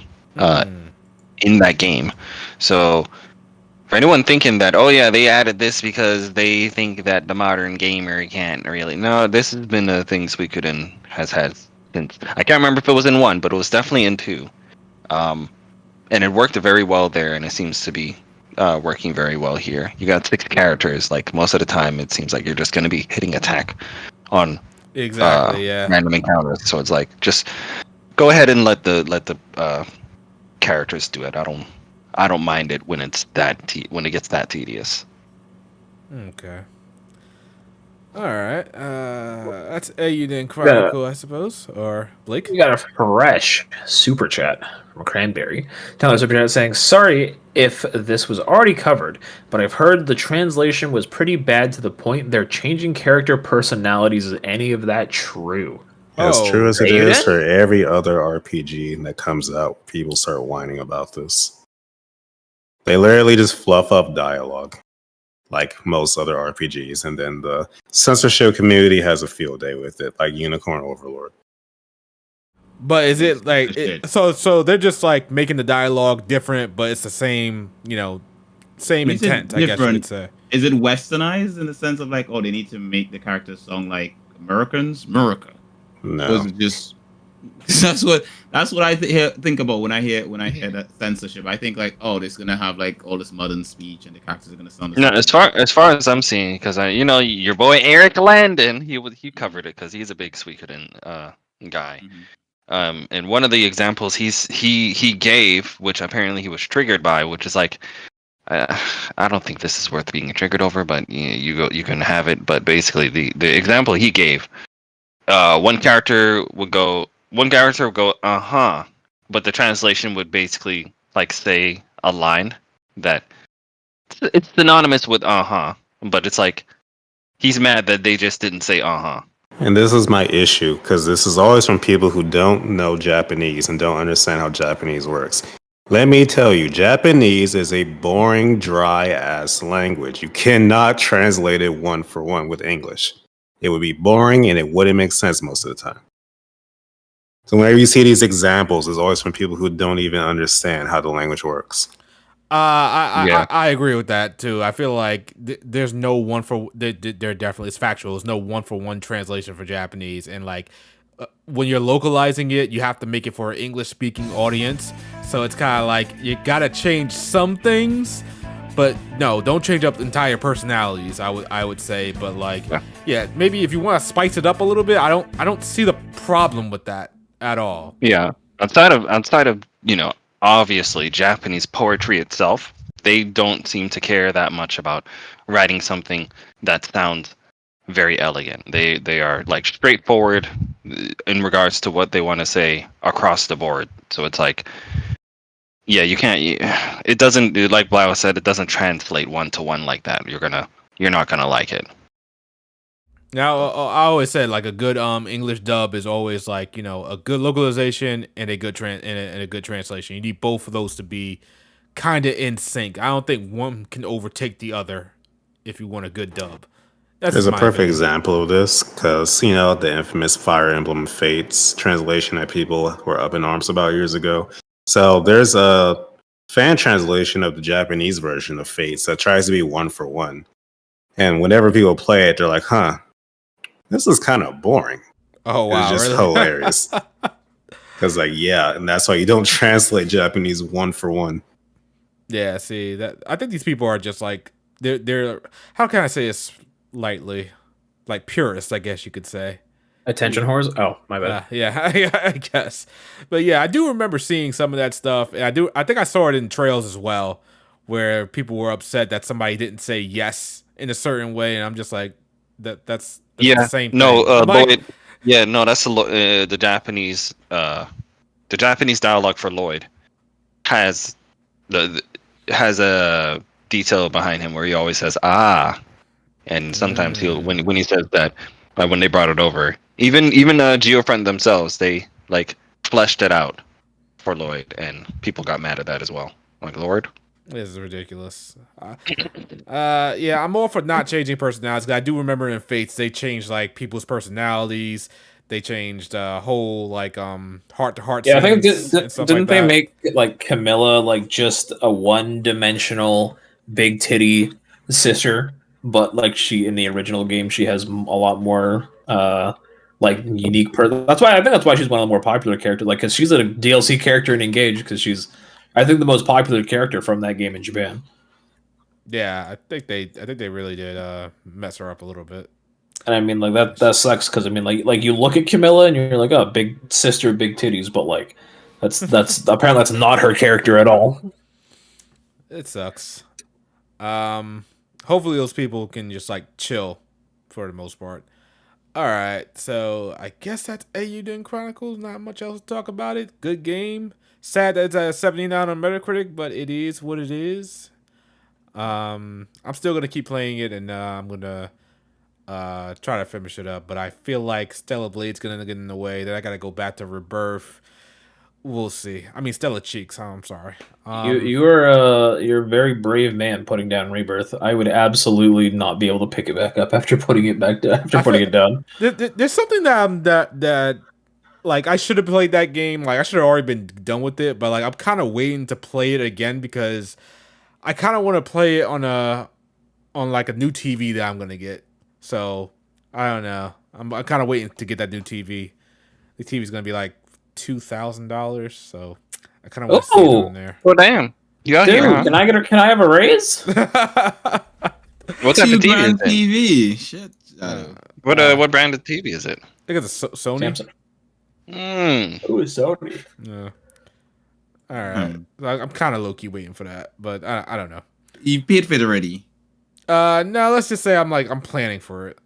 in that game. So for anyone thinking that, oh yeah, they added this because they think that the modern gamer can't really. No, this has been a thing Suikoden has had since. I can't remember if it was in 1, but it was definitely in 2. And it worked very well there, and it seems to be working very well here. You got 6 characters. Like most of the time, it seems like you're just going to be hitting attack on random encounters. So it's like just go ahead and let the characters do it. I don't mind it when it's when it gets that tedious. Okay. All right. That's Eiyuden Chronicle, I suppose, or Blake. We got a fresh super chat from Cranberry. Telling super chat saying, "Sorry if this was already covered, but I've heard the translation was pretty bad to the point they're changing character personalities. Is any of that true?" As true as it is Eiyuden? for every other RPG that comes out, people start whining about this. They literally just fluff up dialogue, like most other RPGs, and then the censorship community has a field day with it, like Unicorn Overlord. But is it like so they're just like making the dialogue different, but it's the same, same intent, I guess you could say. Is it westernized in the sense of like, oh, they need to make the characters sound like Americans? America. No. Or is it just that's what I think about when I hear that censorship. I think like, oh, it's gonna have like all this modern speech and the characters are gonna sound. No, as far as I'm seeing, because your boy Eric Landon, he covered it because he's a big Suikoden guy. Mm-hmm. And one of the examples he gave, which apparently he was triggered by, which is like, I don't think this is worth being triggered over, but you can have it. But basically, the example he gave, one character would go, but the translation would basically like say a line that it's synonymous with but it's like he's mad that they just didn't say And this is my issue, because this is always from people who don't know Japanese and don't understand how Japanese works. Let me tell you, Japanese is a boring, dry-ass language. You cannot translate it one for one with English. It would be boring and it wouldn't make sense most of the time. So whenever you see these examples, it's always from people who don't even understand how the language works. I agree with that too. I feel like there's no one for there definitely it's factual. There's no one for one translation for Japanese, and like when you're localizing it, you have to make it for an English speaking audience. So it's kind of like you gotta change some things, but no, don't change up entire personalities. I would say, but like yeah, maybe if you want to spice it up a little bit, I don't see the problem with that at all. Yeah, outside of obviously Japanese poetry itself, they don't seem to care that much about writing something that sounds very elegant. They are like straightforward in regards to what they want to say across the board. So it's like, yeah, you can't. It doesn't, like Blau said, it doesn't translate one to one like that. You're not gonna like it. Now, I always said like a good English dub is always like a good localization and a good and a good translation. You need both of those to be kind of in sync. I don't think one can overtake the other if you want a good dub. There's a perfect example of this, because the infamous Fire Emblem Fates translation that people were up in arms about years ago. So there's a fan translation of the Japanese version of Fates that tries to be one for one, and whenever people play it, they're like, "Huh, this is kind of boring." Oh wow, it's just really? Hilarious. Because and that's why you don't translate Japanese one for one. Yeah, see that I think these people are just like they're how can I say this lightly, like purists, I guess you could say. Attention whores? Oh, my bad. Yeah, I guess. But yeah, I do remember seeing some of that stuff, and I think I saw it in trails as well, where people were upset that somebody didn't say yes in a certain way, and I'm just like, that's the same thing. No, like, Lloyd. Yeah, no, that's the Japanese. The Japanese dialogue for Lloyd has has a detail behind him where he always says and sometimes he'll when he says that, when they brought it over, even Geofriend themselves, they like fleshed it out for Lloyd, and people got mad at that as well. Like, Lord, this is ridiculous. Yeah, I'm all for not changing personalities. I do remember in Fates they changed like people's personalities. They changed whole like heart to heart. Yeah, I think didn't they make like Camilla like just a one-dimensional big titty sister, but like she in the original game she has a lot more like unique that's why I think that's why she's one of the more popular characters, like because she's a DLC character in Engage, because she's I think the most popular character from that game in Japan. Yeah, I think they really did mess her up a little bit. And I mean, like that sucks, because I mean, like you look at Camilla and you're like, oh, big sister, big titties, but like that's apparently that's not her character at all. It sucks. Hopefully those people can just like chill for the most part. All right, so I guess that's Eiyuden Chronicles. Not much else to talk about it. Good game. Sad that it's at 79 on Metacritic, but it is what it is. I'm still gonna keep playing it, and I'm gonna try to finish it up. But I feel like Stellar Blade's gonna get in the way. Then I gotta go back to Rebirth, we'll see. I mean, Stella Cheeks. I'm sorry. You're a very brave man putting down Rebirth. I would absolutely not be able to pick it back up after putting it back down. It down. There's something that like I should have played that game. Like I should have already been done with it. But like I'm kind of waiting to play it again because I kind of want to play it on like a new TV that I'm gonna get. So I don't know. I'm kind of waiting to get that new TV. The TV's gonna be like $2,000. So I kind of want to see it on there. Oh damn! You out Dude, here? Huh? Can I have a raise? What type of TV is it? TV. Shit. What brand of TV is it? I think it's a Sony. Samsung. Hmm. Ooh, Sony. Yeah. All right. Like, I'm kind of low key waiting for that, but I don't know. You paid for it already. No. Let's just say I'm planning for it,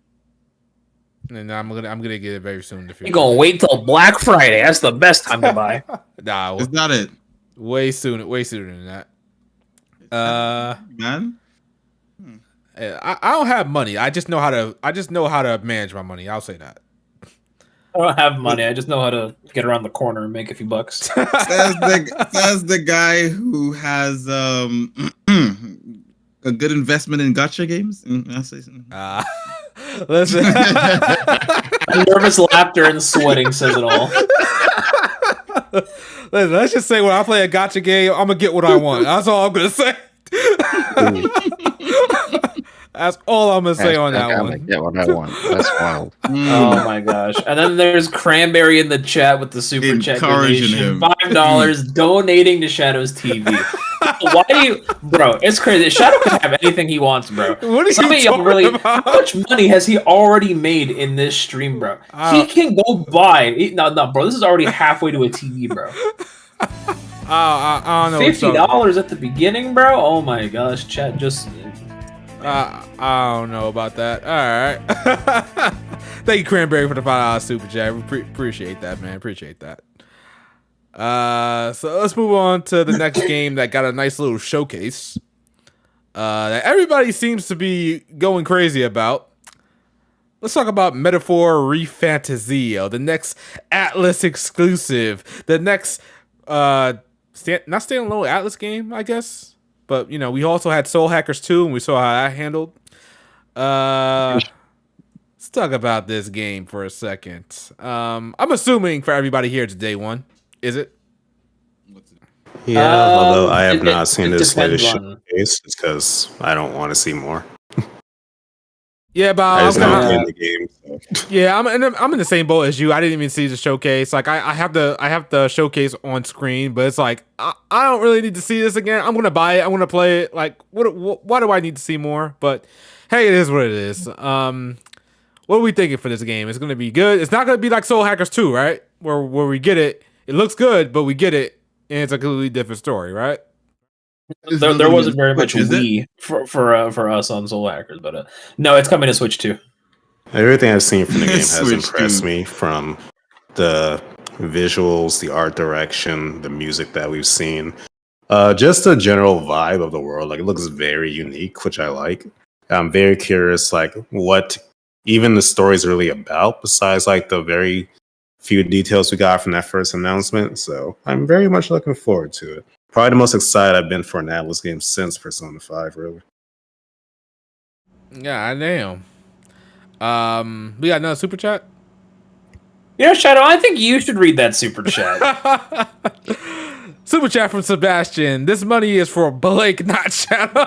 and I'm gonna get it very soon. You're gonna wait till Black Friday. That's the best time to buy. Nah, Is that it? way sooner than that. Man. I don't have money. I just know how to manage my money. I'll say that. I don't have money. I just know how to get around the corner and make a few bucks. Says the guy who has a good investment in gacha games. I'll say something. Listen. Nervous laughter and sweating says it all. Listen, let's just say when I play a gacha game, I'm gonna get what I want. That's all I'm gonna say. That's all I'm gonna say on that one. Get what I want. That's wild. Oh my gosh! And then there's Cranberry in the chat with the super chat Encouraging donation, him. $5 donating to Shadow's TV. Why do you, bro? It's crazy. Shadow can have anything he wants, bro. What are Some you of y'all talking really? about? How much money has he already made in this stream, bro? He can go buy. No, bro. This is already halfway to a TV, bro. I don't know. $50 at the beginning, bro. Oh my gosh, chat just. I don't know about that. All right. Thank you, Cranberry, for the $5 super chat. We appreciate that, man. Appreciate that. So let's move on to the next game that got a nice little showcase that everybody seems to be going crazy about. Let's talk about Metaphor ReFantazio, the next Atlus exclusive, the next not standalone Atlus game, I guess. But, you know, we also had Soul Hackers 2, and we saw how that handled. Let's talk about this game for a second. I'm assuming for everybody here it's day one. Is it? Yeah, although I have not seen it this latest depends on- showcase, it's because I don't want to see more. Yeah, but I just I'm know kinda- in the game. So. Yeah, I'm in the same boat as you. I didn't even see the showcase. Like I have the showcase on screen, but it's like I don't really need to see this again. I'm gonna buy it. I'm gonna play it. Like why do I need to see more? But hey, it is what it is. What are we thinking for this game? It's gonna be good. It's not gonna be like Soul Hackers 2, right? Where we get it. It looks good, but we get it, and it's a completely different story, right? There wasn't very much Switch, is it? Wii for us on Soul Hackers, but no, it's coming to Switch 2. Everything I've seen from the game has Switch impressed to- me, from the visuals, the art direction, the music that we've seen. Just the general vibe of the world. Like, it looks very unique, which I like. I'm very curious, like, what even the story's really about, besides like the very few details we got from that first announcement. So I'm very much looking forward to it. Probably the most excited I've been for an Atlus game since Persona 5, really. Yeah, damn. We got another super chat. You know, Shadow, I think you should read that super chat. Super chat from Sebastian. This money is for Blake, not Shadow.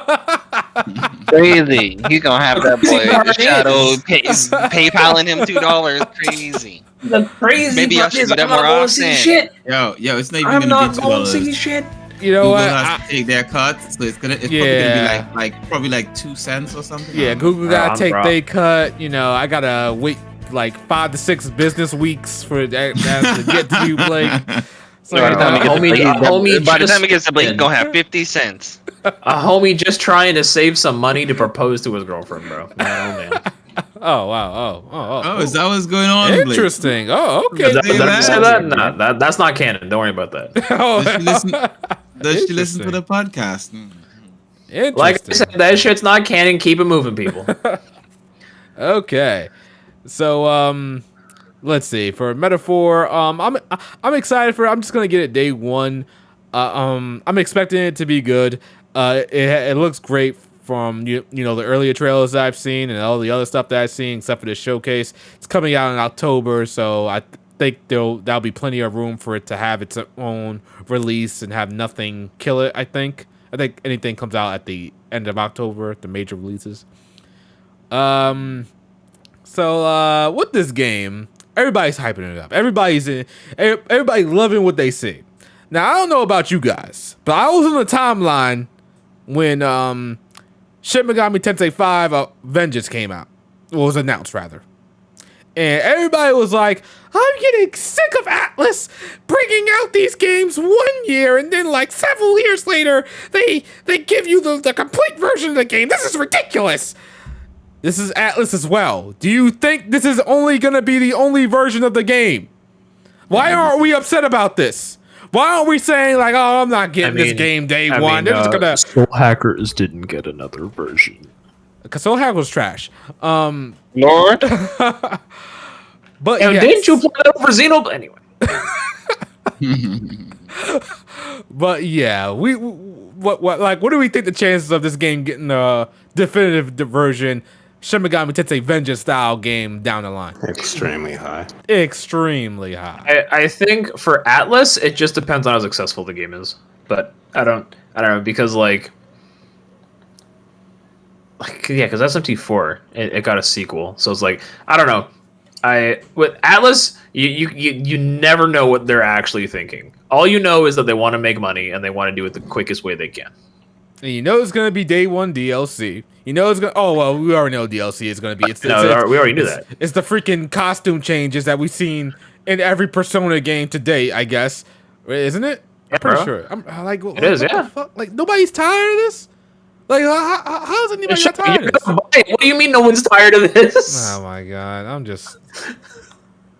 Crazy. He's gonna have that boy Already Shadow is. PayPaling him $2. Crazy. The crazy Maybe I part should is do that I'm not more going to see often. shit. Yo, it's not even I'm gonna not be going to see $2. shit. You know Google what? has to take their cut, so it's probably Yeah. gonna be like probably 2 cents or something. Yeah, Google gotta I'm take wrong. their cut. You know, I gotta wait like 5 to 6 business weeks for that to get to you, Blake. So, By the time he gets to homie Blake, just- he gets to Blake, he's gonna have 50 cents. A homie just trying to save some money to propose to his girlfriend, bro. Oh, man. oh wow, Oh, is that what's going on? Blake? interesting. Oh, okay. Did I say that? that? No, that's not canon. Don't worry about that. Does she listen to the podcast? Interesting. Like I said, that shit's not canon. Keep it moving, people. Okay. So let's see. For Metaphor, I'm excited for it. I'm just gonna get it day one. I'm expecting it to be good. It looks great from you know the earlier trailers that I've seen and all the other stuff that I've seen, except for the showcase. It's coming out in October, so I think there'll be plenty of room for it to have its own release and have nothing kill it. I think anything comes out at the end of October, the major releases. So with this game, everybody's hyping it up. Everybody loving what they see. Now I don't know about you guys, but I was on the timeline when Shin Megami Tensei 5 Vengeance came out. Well, was announced rather. And everybody was like, I'm getting sick of Atlus bringing out these games 1 year and then like several years later they give you the complete version of the game. This is ridiculous. This is Atlus as well. Do you think this is only going to be the only version of the game? Why aren't we upset about this? Why aren't we saying like, oh, I'm not getting this game day one? They're just gonna. Soul Hackers didn't get another version. Because Soul Hackers was trash. Lord. But didn't you play that over Xenoblade? Anyway. But yeah, what do we think the chances of this game getting a definitive version, Shin Megami Tensei Vengeance style game down the line? Extremely high. Extremely high. I think for Atlus, it just depends on how successful the game is. But I don't know because because SMT4 it got a sequel, so it's like I don't know. With Atlus, you never know what they're actually thinking. All you know is that they want to make money and they want to do it the quickest way they can. And you know it's gonna be day one DLC. You know it's gonna. Oh well, we already know DLC is gonna be. We already knew that. It's the freaking costume changes that we've seen in every Persona game to date. I guess, isn't it? Yeah, I'm pretty bro. sure. I'm like, it is. Yeah. Fuck? Like nobody's tired of this. Like how is anybody not tired of this? What do you mean no one's tired of this? Oh my god,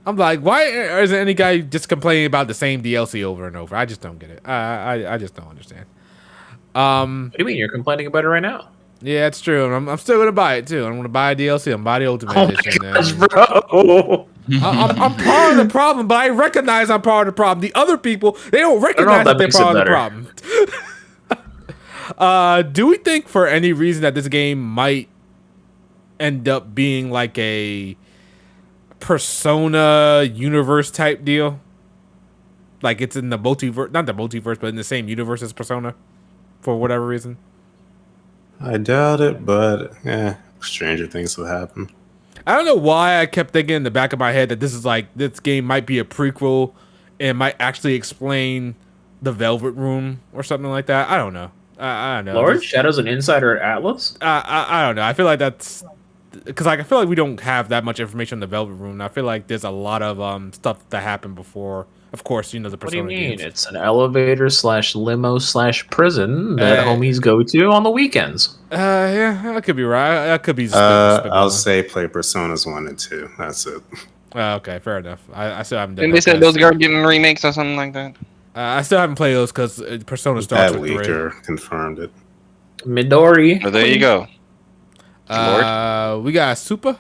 I'm like, why isn't any guy just complaining about the same DLC over and over? I just don't get it. I just don't understand. What do you mean you're complaining about it right now? Yeah, it's true. I'm still gonna buy it too. I'm gonna buy a DLC. I'm gonna buy the Ultimate Edition. My gosh, bro. I'm part of the problem, but I recognize I'm part of the problem. The other people, they don't recognize that they're part of the problem. Do we think for any reason that this game might end up being like a Persona universe type deal? Like it's in the multiverse, not the multiverse, but in the same universe as Persona for whatever reason? I doubt it, but stranger things will happen. I don't know why I kept thinking in the back of my head that this game might be a prequel and might actually explain the Velvet Room or something like that. I don't know. I don't know. Lord Shadow's an insider at Atlus? I don't know. I feel like that's because I feel like we don't have that much information on the Velvet Room. And I feel like there's a lot of stuff that happened before. Of course, the Persona. What do you mean? Games. It's an elevator / limo / prison that homies go to on the weekends. Yeah, I could be right. I could be. I'll say play Personas 1 and 2. That's it. Okay, fair enough. I still haven't done. And they said those are getting remakes or something like that. I still haven't played those because Persona starts with 3. That leaker confirmed it. Midori. Well, there you go. We got Super.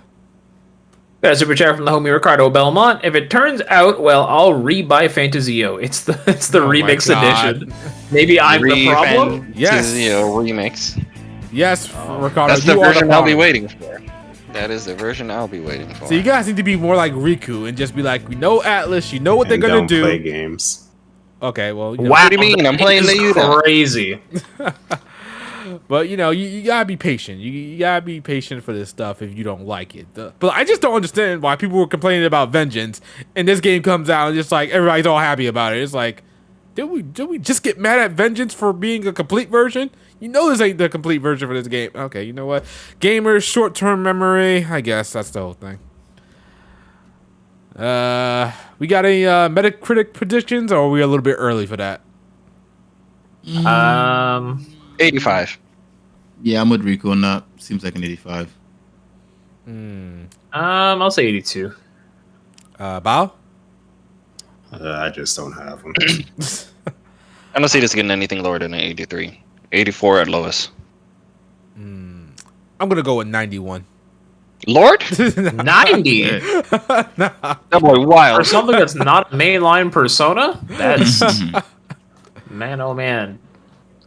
Got a super chat from the homie Ricardo Belmont. If it turns out, well, I'll re-buy Fantasio. It's the remix edition. Maybe I'm the problem. Yes. Remix. Yes, Ricardo. That's the version I'll be waiting for. That is the version I'll be waiting for. So you guys need to be more like Riku and just be like, we know Atlus, you know what they're gonna do. Play games. Okay, well, Wow, what do you mean? I'm playing the Eiyuden. Crazy. But you gotta be patient. You gotta be patient for this stuff if you don't like it. But I just don't understand why people were complaining about Vengeance and this game comes out and just like everybody's all happy about it. It's like, did we just get mad at Vengeance for being a complete version? You know this ain't the complete version for this game. Okay, you know what? Gamers, short-term memory. I guess that's the whole thing. We got any Metacritic predictions, or are we a little bit early for that? 85. Yeah, I'm with Rico on that. Seems like an 85. I'll say 82. Bao? I just don't have them. I don't see this getting anything lower than an 83. 84 at lowest. I'm gonna go with 91. Lord? 90 Nah. That boy wild. for something that's not a mainline Persona. That's man, oh man.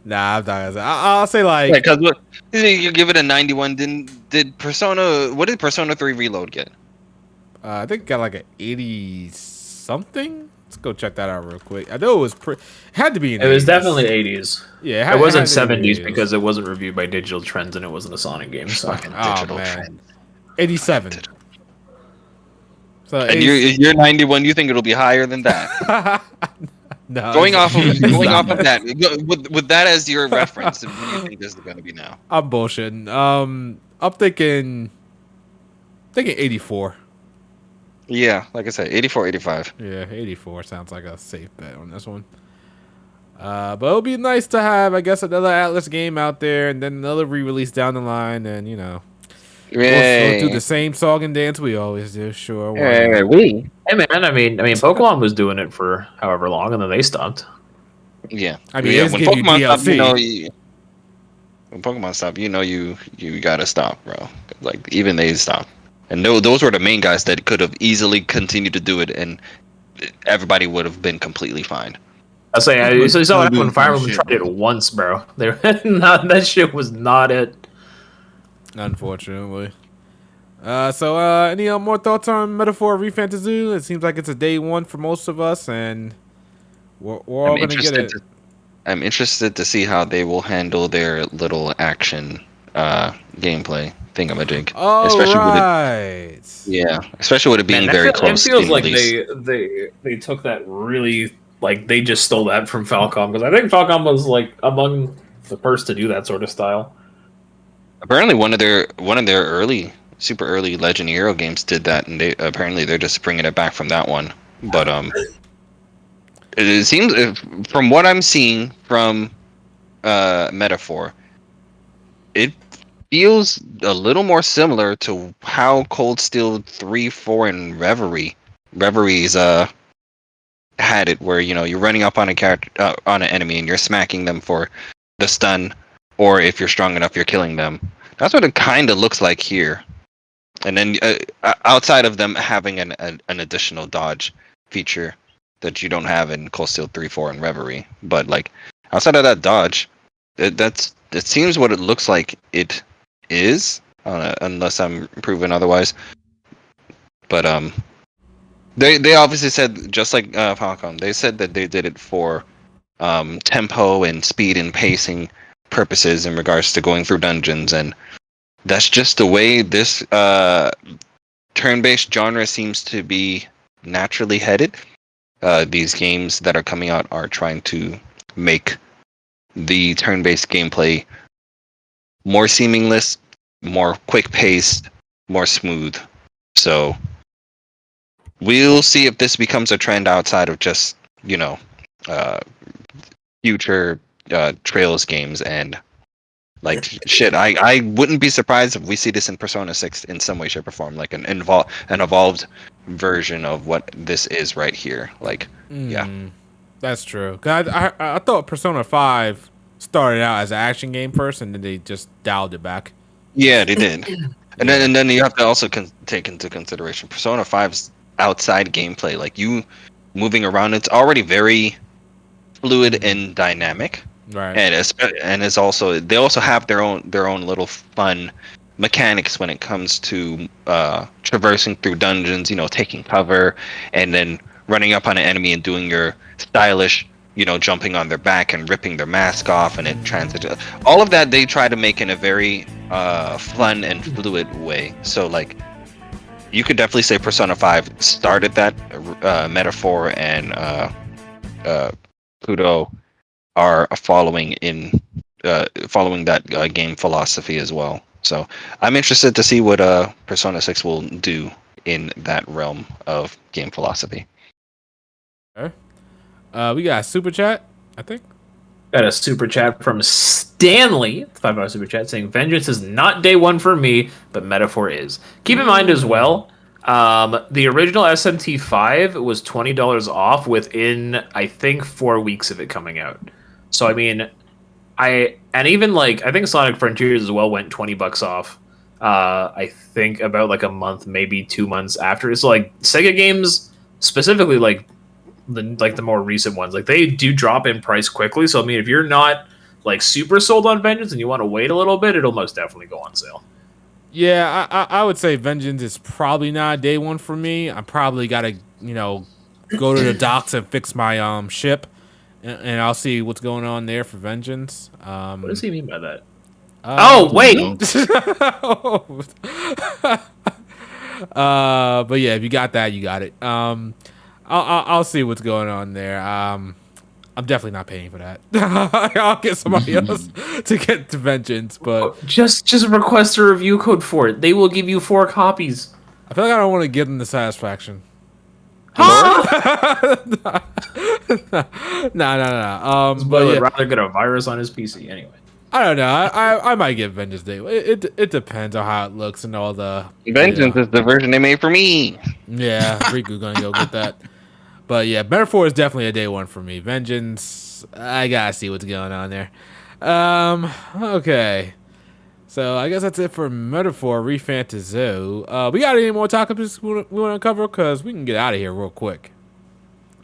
Nah, I'm not gonna say. I'll say like Yeah, because you give it a 91. Did Persona? What did Persona 3 Reload get? I think it got like an 80 something. Let's go check that out real quick. I know it was it had to be in It the was 80s. definitely 80s. Yeah, It wasn't had to be 70s 80s. because it wasn't reviewed by Digital Trends and it wasn't a Sonic game. So Fucking Oh, digital man. trend. 87. So And you're 91. You think it'll be higher than that? No, Going off of not that, with that as your reference, what do you think this is going to be now? I'm bullshitting. I'm thinking 84. Yeah, like I said, 84, 85. Yeah, 84 sounds like a safe bet on this one. But it'll be nice to have, I guess, another Atlus game out there, and then another re-release down the line, and you know, we'll do the same song and dance we always do. Sure. why not? Hey man, I mean, Pokemon was doing it for however long, and then they stopped. Yeah, I mean, yeah. let's When give you Pokemon stop, DLC. when Pokemon stop, you gotta stop, bro. Like even they stop, and those were the main guys that could have easily continued to do it, and everybody would have been completely fine. I say, so you saw what happened when Fire Emblem Shit. tried it once, bro. That shit was not it. Unfortunately. So any more thoughts on Metaphor ReFantazio? It seems like it's a day one for most of us, and we're all gonna get it. I'm interested to see how they will handle their little action gameplay thingamajig. Oh, especially right. especially with it being very close. It feels in like release. they took that really, like they just stole that from Falcom, because I think Falcom was like among the first to do that sort of style. Apparently, one of their super early Legend Hero games did that, and they're just bringing it back from that one. But it seems, from what I'm seeing from Metaphor, it feels a little more similar to how Cold Steel 3, 4, and Reverie's had it, where you're running up on a character on an enemy and you're smacking them for the stun, or if you're strong enough, you're killing them. That's what it kind of looks like here. And then outside of them having an additional dodge feature that you don't have in Cold Steel 3, 4, and Reverie, but like outside of that dodge, it seems what it looks like it is, unless I'm proven otherwise. But they obviously said, just like Falcom, they said that they did it for tempo and speed and pacing purposes in regards to going through dungeons, and that's just the way this turn-based genre seems to be naturally headed. These games that are coming out are trying to make the turn-based gameplay more seamless, more quick-paced, more smooth. So we'll see if this becomes a trend outside of just future Trails games, and like shit. I wouldn't be surprised if we see this in Persona 6 in some way, shape, or form, like an evolved version of what this is right here. Like, yeah, That's true. 'Cause I thought Persona 5 started out as an action game first, and then they just dialed it back. yeah, they did. And then you have to also take into consideration Persona 5's outside gameplay, like you moving around. It's already very fluid and dynamic, Right. and it's also, they also have their own little fun mechanics when it comes to traversing through dungeons. Taking cover and then running up on an enemy and doing your stylish, jumping on their back and ripping their mask off, and it transit. All of that they try to make in a very fun and fluid way. So like, you could definitely say Persona 5 started that. Metaphor and Pluto are following that game philosophy as well. So I'm interested to see what Persona 6 will do in that realm of game philosophy. Okay. We got a super chat, I think. Got a super chat from Stanley, $5 super chat, saying Vengeance is not day one for me, but Metaphor is. Keep in mind as well, the original SMT5 was $20 off within, I think, 4 weeks of it coming out. So I mean, I think Sonic Frontiers as well went $20 off I think about like a month, maybe 2 months after. So like Sega games, specifically like the more recent ones, like they do drop in price quickly. So I mean, if you're not like super sold on Vengeance and you want to wait a little bit, it'll most definitely go on sale. Yeah, I would say Vengeance is probably not day one for me. I probably gotta, go to the docks and fix my ship, and I'll see what's going on there for Vengeance. What does he mean by that? Wait. But yeah, if you got that, you got it. I'll see what's going on there. I'm definitely not paying for that. I'll get somebody else to get to Vengeance, but just request a review code for it. They will give you 4 copies. I feel like I don't want to give them the satisfaction. Huh? No. But would rather get a virus on his PC anyway. I don't know. I might get Vengeance Day. It depends on how it looks and all the Vengeance is the version they made for me. Yeah, Riku gonna go get that. But yeah, Metaphor is definitely a day one for me. Vengeance, I gotta see what's going on there. Okay. So I guess that's it for Metaphor ReFantazio. We got any more topics we want to cover? Because we can get out of here real quick.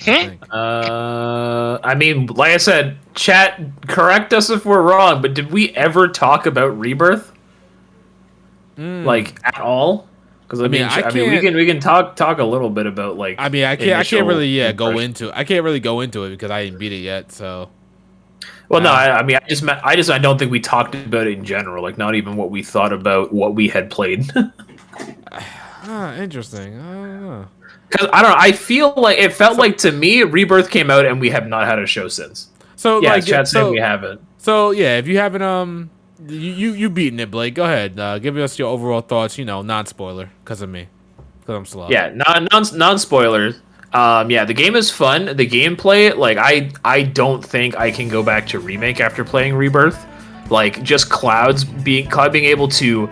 I mean, like I said, chat, correct us if we're wrong, but did we ever talk about Rebirth? Like at all? Because I mean, we can talk a little bit about like. I mean, I can't really go into it because I didn't beat it yet. So. Well, no, I mean, I don't think we talked about it in general. Like, not even what we thought about what we had played. Interesting. I don't know. Because I don't know. I feel like it felt like to me, Rebirth came out and we have not had a show since. So yeah, like, chat saying we haven't. So yeah, if you haven't you beaten it, Blake. Go ahead, give us your overall thoughts. Non-spoiler, because of me, because I'm slow. Yeah, non-spoilers. Yeah, the game is fun. The gameplay, like I don't think I can go back to Remake after playing Rebirth. Like just Cloud being able to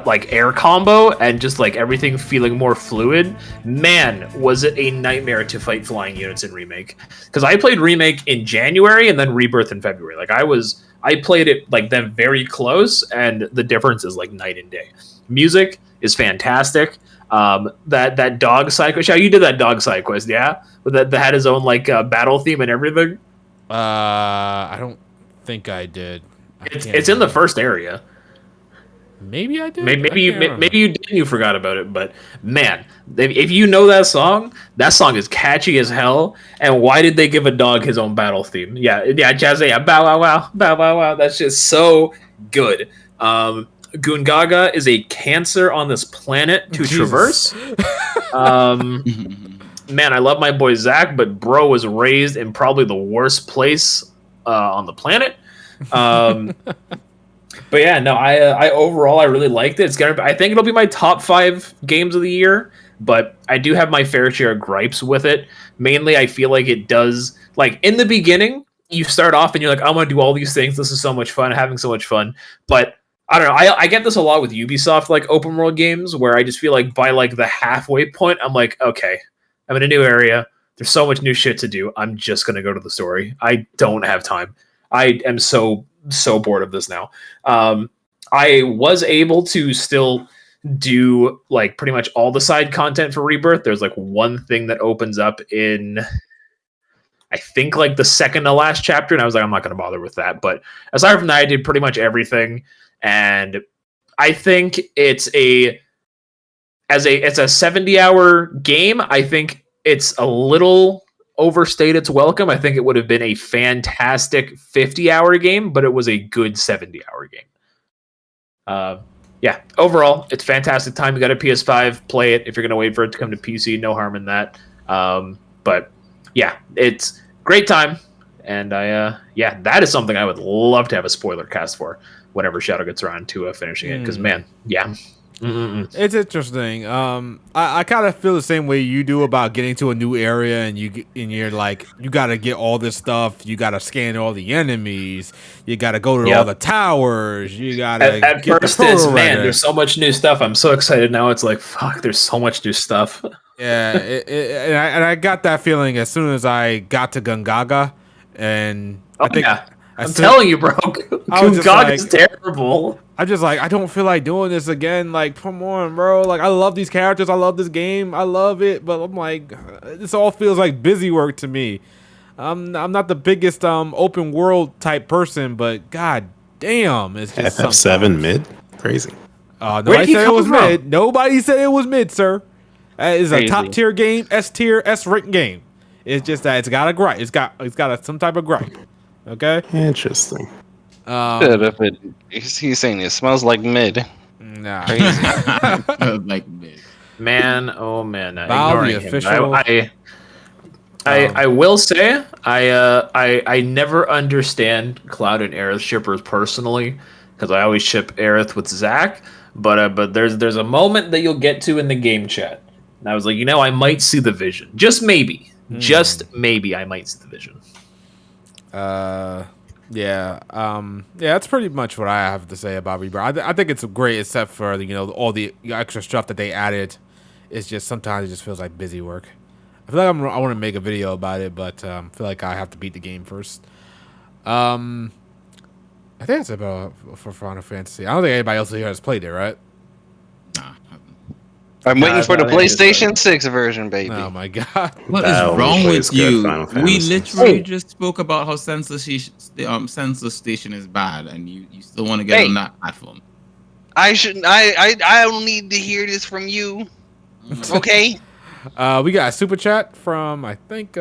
like air combo and just like everything feeling more fluid. Man, was it a nightmare to fight flying units in Remake? Because I played Remake in January and then Rebirth in February. Like I played it like them very close, and the difference is like night and day. Music is fantastic. That dog side quest. You did that dog side quest, yeah? That had his own like battle theme and everything. I don't think I did. It's in the first area. Maybe I did. Maybe you did. And you forgot about it, but man, if you know that song is catchy as hell. And why did they give a dog his own battle theme? Yeah, Jazz, yeah, bow wow wow, bow wow wow. That's just so good. Gungaga is a cancer on this planet to traverse. Man, I love my boy Zach, but bro was raised in probably the worst place on the planet. But yeah, no, I overall I really liked it. I think it'll be my top 5 games of the year, but I do have my fair share of gripes with it. Mainly, I feel like it does, like in the beginning, you start off and you're like, I'm gonna do all these things. This is so much fun, having so much fun. But I don't know. I get this a lot with Ubisoft, like open world games, where I just feel like by like the halfway point, I'm like, okay, I'm in a new area. There's so much new shit to do. I'm just gonna go to the story. I don't have time. I am so bored of this now. I was able to still do like pretty much all the side content for Rebirth. There's like one thing that opens up in, I think like the second to last chapter, and I was like, I'm not going to bother with that. But aside from that, I did pretty much everything, and I think it's a 70-hour game. I think it's a little overstayed its welcome. I think it would have been a fantastic 50-hour game, but it was a good 70-hour game. Yeah, overall, it's fantastic time. You got a PS5, play it. If you're going to wait for it to come to PC, no harm in that. But yeah, it's great time. And that is something I would love to have a spoiler cast for whenever Shadow gets around to finishing it. Because man, yeah. It's interesting. I kind of feel the same way you do about getting to a new area, and you're like, you got to get all this stuff. You got to scan all the enemies. You got to go to all the towers. You got to at get first the it's man. There's so much new stuff. I'm so excited now. It's like fuck. There's so much new stuff. Yeah, and I got that feeling as soon as I got to Gungaga, and I think. I'm telling you, bro. Gungaga is terrible. I'm just like, I don't feel like doing this again. Like, come on, bro. Like, I love these characters. I love this game. I love it. But I'm like, this all feels like busy work to me. I'm not the biggest open world type person, but god damn, it's just FF7 mid, crazy. Nobody said it was mid. Nobody said it was mid, sir. It's a top tier game, S tier, S rank game. It's just that it's got a gripe. It's got some type of gripe. Okay. Interesting. He's saying it smells like mid. Nah. Like mid. Man, oh man, Valve, ignoring official. him. I will say I never understand Cloud and Aerith shippers personally because I always ship Aerith with Zach, but there's a moment that you'll get to in the game chat, and I was like, I might see the vision, just maybe I might see the vision. Yeah, that's pretty much what I have to say about Rebirth. I think it's great, except for all the extra stuff that they added. It's just sometimes it just feels like busy work. I feel like I want to make a video about it, but I feel like I have to beat the game first. I think that's about for Final Fantasy. I don't think anybody else here has played it, right? Nah. I'm waiting for the PlayStation 6 version, baby. Oh my god! What is wrong with you? We literally just spoke about how Census Station is bad, and you still want to get on that platform. I shouldn't. I don't need to hear this from you. Okay. We got a super chat from I think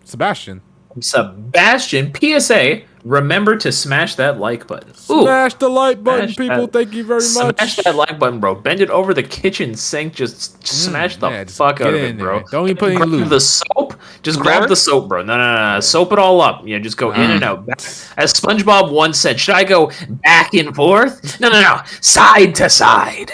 Sebastian. Sebastian, PSA, remember to smash that like button. Ooh, smash the like button, people. Thank you very much. Smash that like button, bro. Bend it over the kitchen sink. Just smash the fuck out of it, bro. There. Don't even put any lube. The soap. Just grab the soap, bro. No. Soap it all up. Yeah, just go in and out. As SpongeBob once said, should I go back and forth? No. Side to side.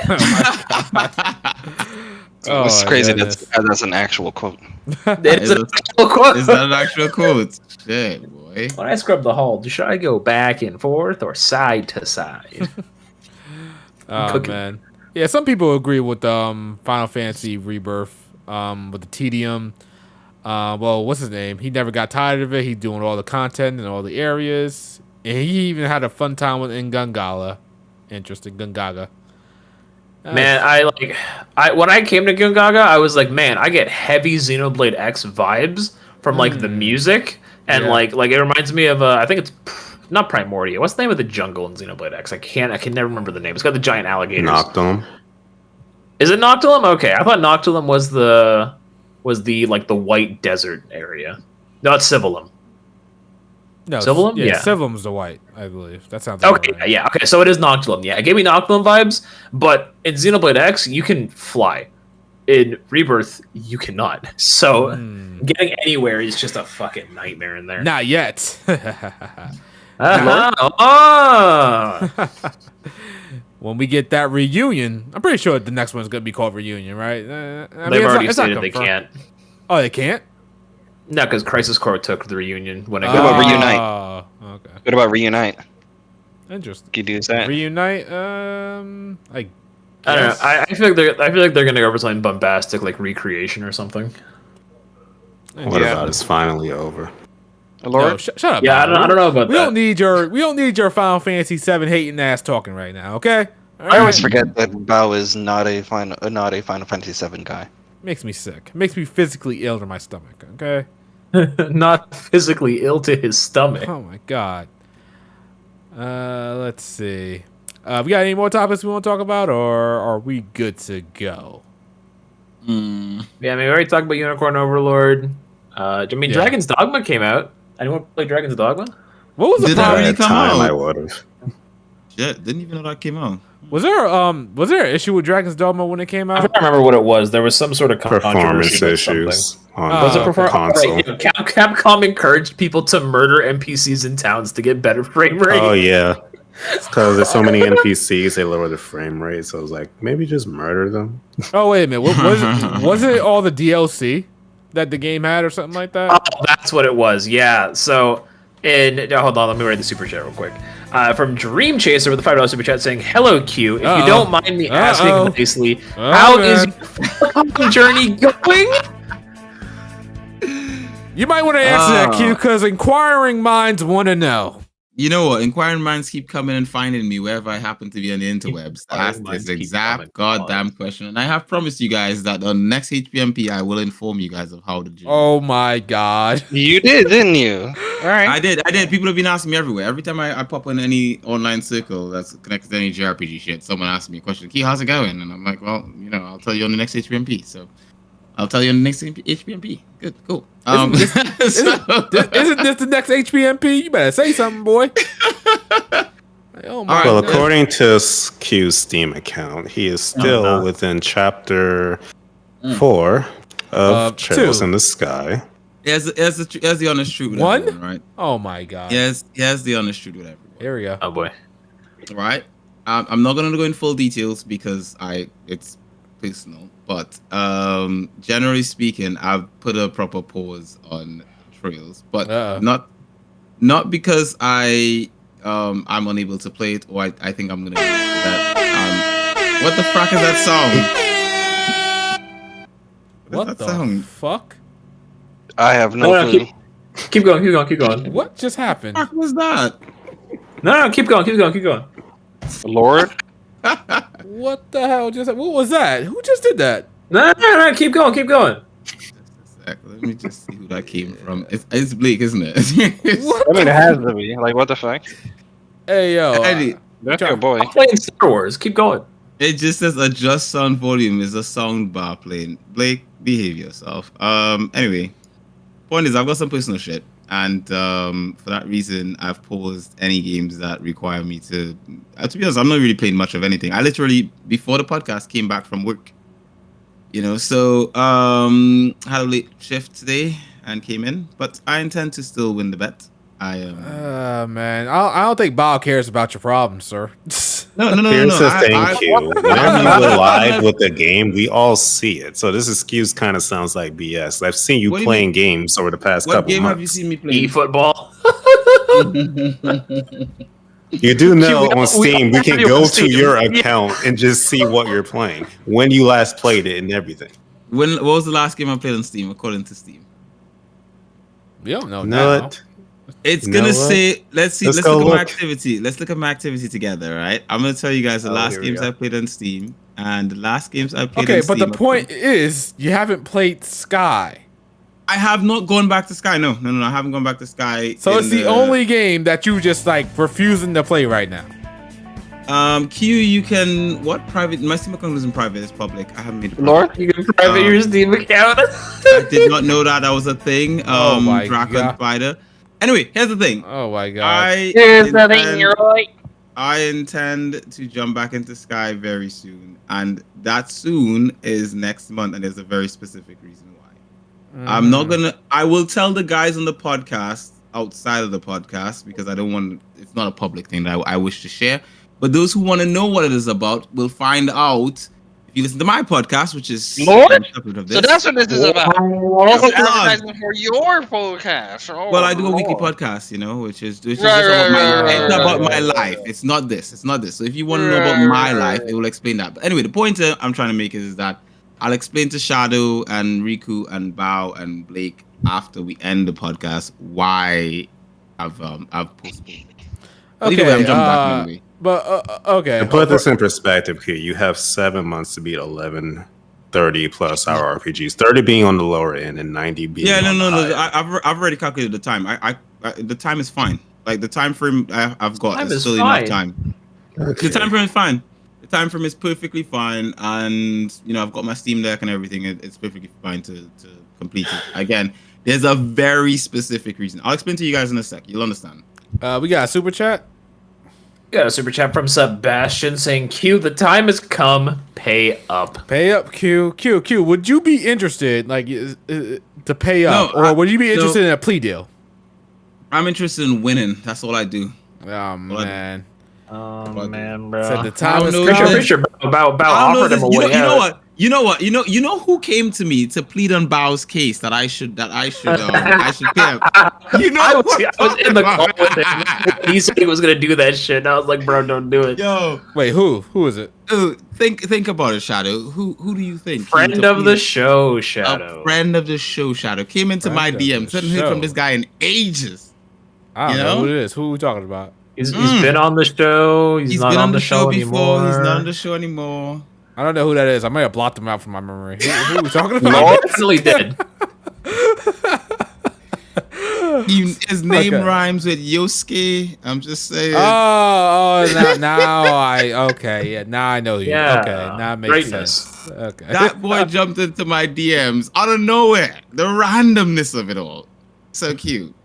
It's crazy. That's an actual quote. It's an actual quote. Is that an actual quote? Shit, boy. When I scrub the hall, should I go back and forth or side to side? Man. Yeah, some people agree with Final Fantasy Rebirth with the tedium. Well, what's his name? He never got tired of it. He's doing all the content and all the areas. And he even had a fun time with Gungala. Interesting, Gungaga. Man, when I came to Gungaga, I was like, man, I get heavy Xenoblade X vibes from the music, and like it reminds me of I think it's not Primordia. What's the name of the jungle in Xenoblade X? I can never remember the name. It's got the giant alligators. Noctilum. Is it Noctilum? Okay, I thought Noctilum was the the white desert area. No, it's Civilum. No, Civilum? Yeah, Civilum's the white, I believe. That sounds okay. Right. Yeah, okay. So it is Noctilum. Yeah, it gave me Noctilum vibes, but in Xenoblade X, you can fly. In Rebirth, you cannot. So getting anywhere is just a fucking nightmare in there. Not yet. When we get that reunion, I'm pretty sure the next one's gonna be called Reunion, right? They've already stated they can't. Oh, they can't? No, because Crisis Core took the reunion when it What about Reunite? Okay. What about Reunite? Interesting. Can you do that? Reunite? I don't know. I feel like they're gonna go for something bombastic like Recreation or something. What about it's finally over? No, shut up. Yeah, I don't know about that. We don't need your Final Fantasy 7 hating ass talking right now, okay? I always forget that Bao is not a Final Fantasy 7 guy. Makes me sick. Makes me physically ill to my stomach, okay? Not physically ill to his stomach. Oh my god. Let's see. We got any more topics we want to talk about, or are we good to go? Yeah, I mean, we already talked about Unicorn Overlord. Dragon's Dogma came out. Anyone play Dragon's Dogma? What was the problem? At that time, I would have. Shit, didn't even know that came out. Was there an issue with Dragon's Dogma when it came out? I don't remember what it was. There was some sort of performance issues on was it console. Right, Capcom encouraged people to murder NPCs in towns to get better frame rate. Oh yeah, because there's so many NPCs, they lower the frame rate. So I was like, maybe just murder them. Oh wait a minute, was it all the DLC that the game had or something like that? Oh, that's what it was. Yeah. So hold on, let me read the super chat real quick. From Dream Chaser with the $5 super chat saying, "Hello, Q. If you don't mind me asking nicely, how is your journey going?" You might want to answer that, Q, because inquiring minds want to know. You know what? Inquiring minds keep coming and finding me wherever I happen to be on the interwebs. Ask this exact goddamn question. And I have promised you guys that on the next HPMP, I will inform you guys of how to do. Oh my god. You did, didn't you? All right. I did. People have been asking me everywhere. Every time I pop in any online circle that's connected to any JRPG shit, someone asks me a question. Key, how's it going? And I'm like, well, I'll tell you on the next HPMP. So I'll tell you on the next HPMP. Good, cool. Isn't this the next HPMP? You better say something, boy. Oh my well, according to Q's Steam account, he is still within chapter 4 of Trails in the Sky. He has the honest truth with One? everyone, right? Oh my god. He has the honest truth with everyone. Here we go. Oh boy. Right? I'm not going to go in full details because it's personal. But generally speaking, I've put a proper pause on Trails, but not because I'm unable to play it, or I think I'm gonna that. What the fuck is that song? What the fuck? I have no clue. Keep going. What just happened? What was that? No, keep going. Lord. What the hell just? What was that? Who just did that? No, keep going. Let me just see who that came from. It's Blake, isn't it? I mean, it has to be. Like, what the fuck? Hey, yo. That's your boy. I'm playing Star Wars. Keep going. It just says adjust sound volume is a sound bar playing. Blake, behave yourself. Anyway, point is I've got some personal shit. And for that reason, I've paused any games that require me to be honest, I'm not really playing much of anything. I literally, before the podcast, came back from work. So had a late shift today and came in, but I intend to still win the bet. Man, I don't think Bob cares about your problems, sir. No. Here's the thing, Q. Whenever you go live with the game, we all see it. So this excuse kind of sounds like BS. I've seen you playing games over the past couple months. What game have you seen me play? eFootball. You do know on Steam, we can go to your account and just see what you're playing, when you last played it and everything. What was the last game I played on Steam, according to Steam? We don't know now. It's gonna say, let's look at my activity. Let's look at my activity together, right? I'm gonna tell you guys the last games I played on Steam and the last games I played on Steam. Okay, but the point is, you haven't played Sky. I have not gone back to Sky. No, I haven't gone back to Sky. So it's the only game that you just like refusing to play right now. Q, you can private? My Steam account isn't private; it's public. I haven't made it. Lord, you can private your Steam account. I did not know that was a thing. Oh my god, Spider. Anyway, here's the thing. Oh my god. Here's the thing, you're right. I intend to jump back into Sky very soon, and that soon is next month, and there's a very specific reason why. I'm not gonna. I will tell the guys on the podcast outside of the podcast because I don't want. It's not a public thing that I wish to share. But those who want to know what it is about will find out if you listen to my podcast, which is Lord. So that's what this is about. Advertising for your podcast. Oh, well, I do a weekly podcast, which is just about my life. It's not this. So if you want to know about my life, it will explain that. But anyway, the point I'm trying to make is that I'll explain to Shadow and Riku and Bao and Blake after we end the podcast why I've postponed it. Okay, either way, I'm jumping back anyway. But okay. To put this in perspective here, you have 7 months to beat 11 30+ hour RPGs. 30 being on the lower end and 90 being no. I've already calculated the time. I the time is fine. Like the time frame I've got is still enough time. Okay. The time frame is fine. The time frame is perfectly fine, and I've got my Steam Deck and everything. It's perfectly fine to complete it. Again, there's a very specific reason. I'll explain to you guys in a sec. You'll understand. We got a super chat. We got a super chat from Sebastian saying, "Q, the time has come. Pay up. Pay up, Q. Would you be interested, to pay up, or would you be interested in a plea deal?" I'm interested in winning. That's all I do. Oh man. Oh man, bro. Said the time is pretty sure about offered him a way out. You know who came to me to plead on Bao's case that I should pay him. I was in the call with him. He said he was gonna do that shit. And I was like, bro, don't do it. Yo, wait, who is it? Think about it, Shadow. Who do you think? Friend of the show, Shadow. A friend of the show, Shadow came into my DM. Hadn't heard from this guy in ages. I don't know who it is. Who are we talking about? He's been on the show. He's not been on the show before. anymore. He's not on the show anymore. I don't know who that is. I may have blocked him out from my memory. Who are we talking about? He definitely did. His name rhymes with Yosuke. I'm just saying. Now I know you. Yeah, Okay, now it makes greatness. sense. Okay. That boy jumped into my DMs out of nowhere. The randomness of it all. So cute.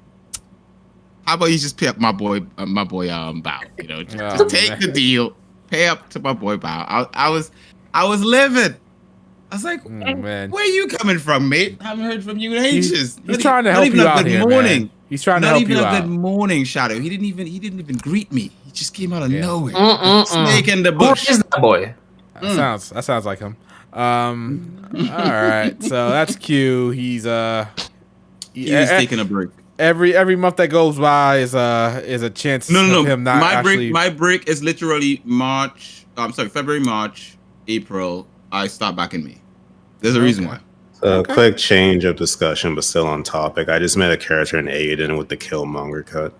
How about you just pay up my boy Bow? You know, just take the deal. Pay up to my boy Bow. I was livid. I was like, man. Where you coming from, mate? I haven't heard from you in ages. He's trying to help you out here, man. He's trying to help you out. Not even a good morning, Shadow. He didn't even greet me. He just came out of nowhere. Snake in the bush. Who is that boy? That sounds like him. All right, so that's Q. He's taking a break. Every month that goes by is a chance of him not my break is literally February, March, April. I start back in May. There's a reason why. So quick change of discussion, but still on topic. I just met a character in Eiyuden with the Killmonger cut.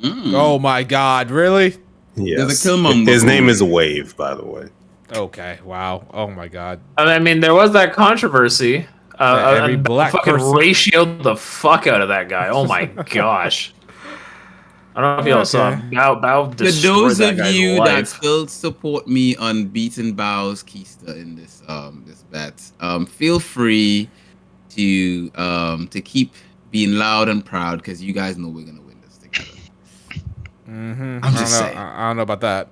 Oh my God! Really? Yes. There's a Killmonger. His name is Wave, by the way. Okay. Wow. Oh my God. I mean, there was that controversy. Every black fucking person ratioed the fuck out of that guy. Oh my gosh. I don't know if y'all saw Bao For those of you life. that still support me on beating Bao's Keister in this this bet, feel free to keep being loud and proud because you guys know we're gonna win this together. I'm just saying. I don't know about that.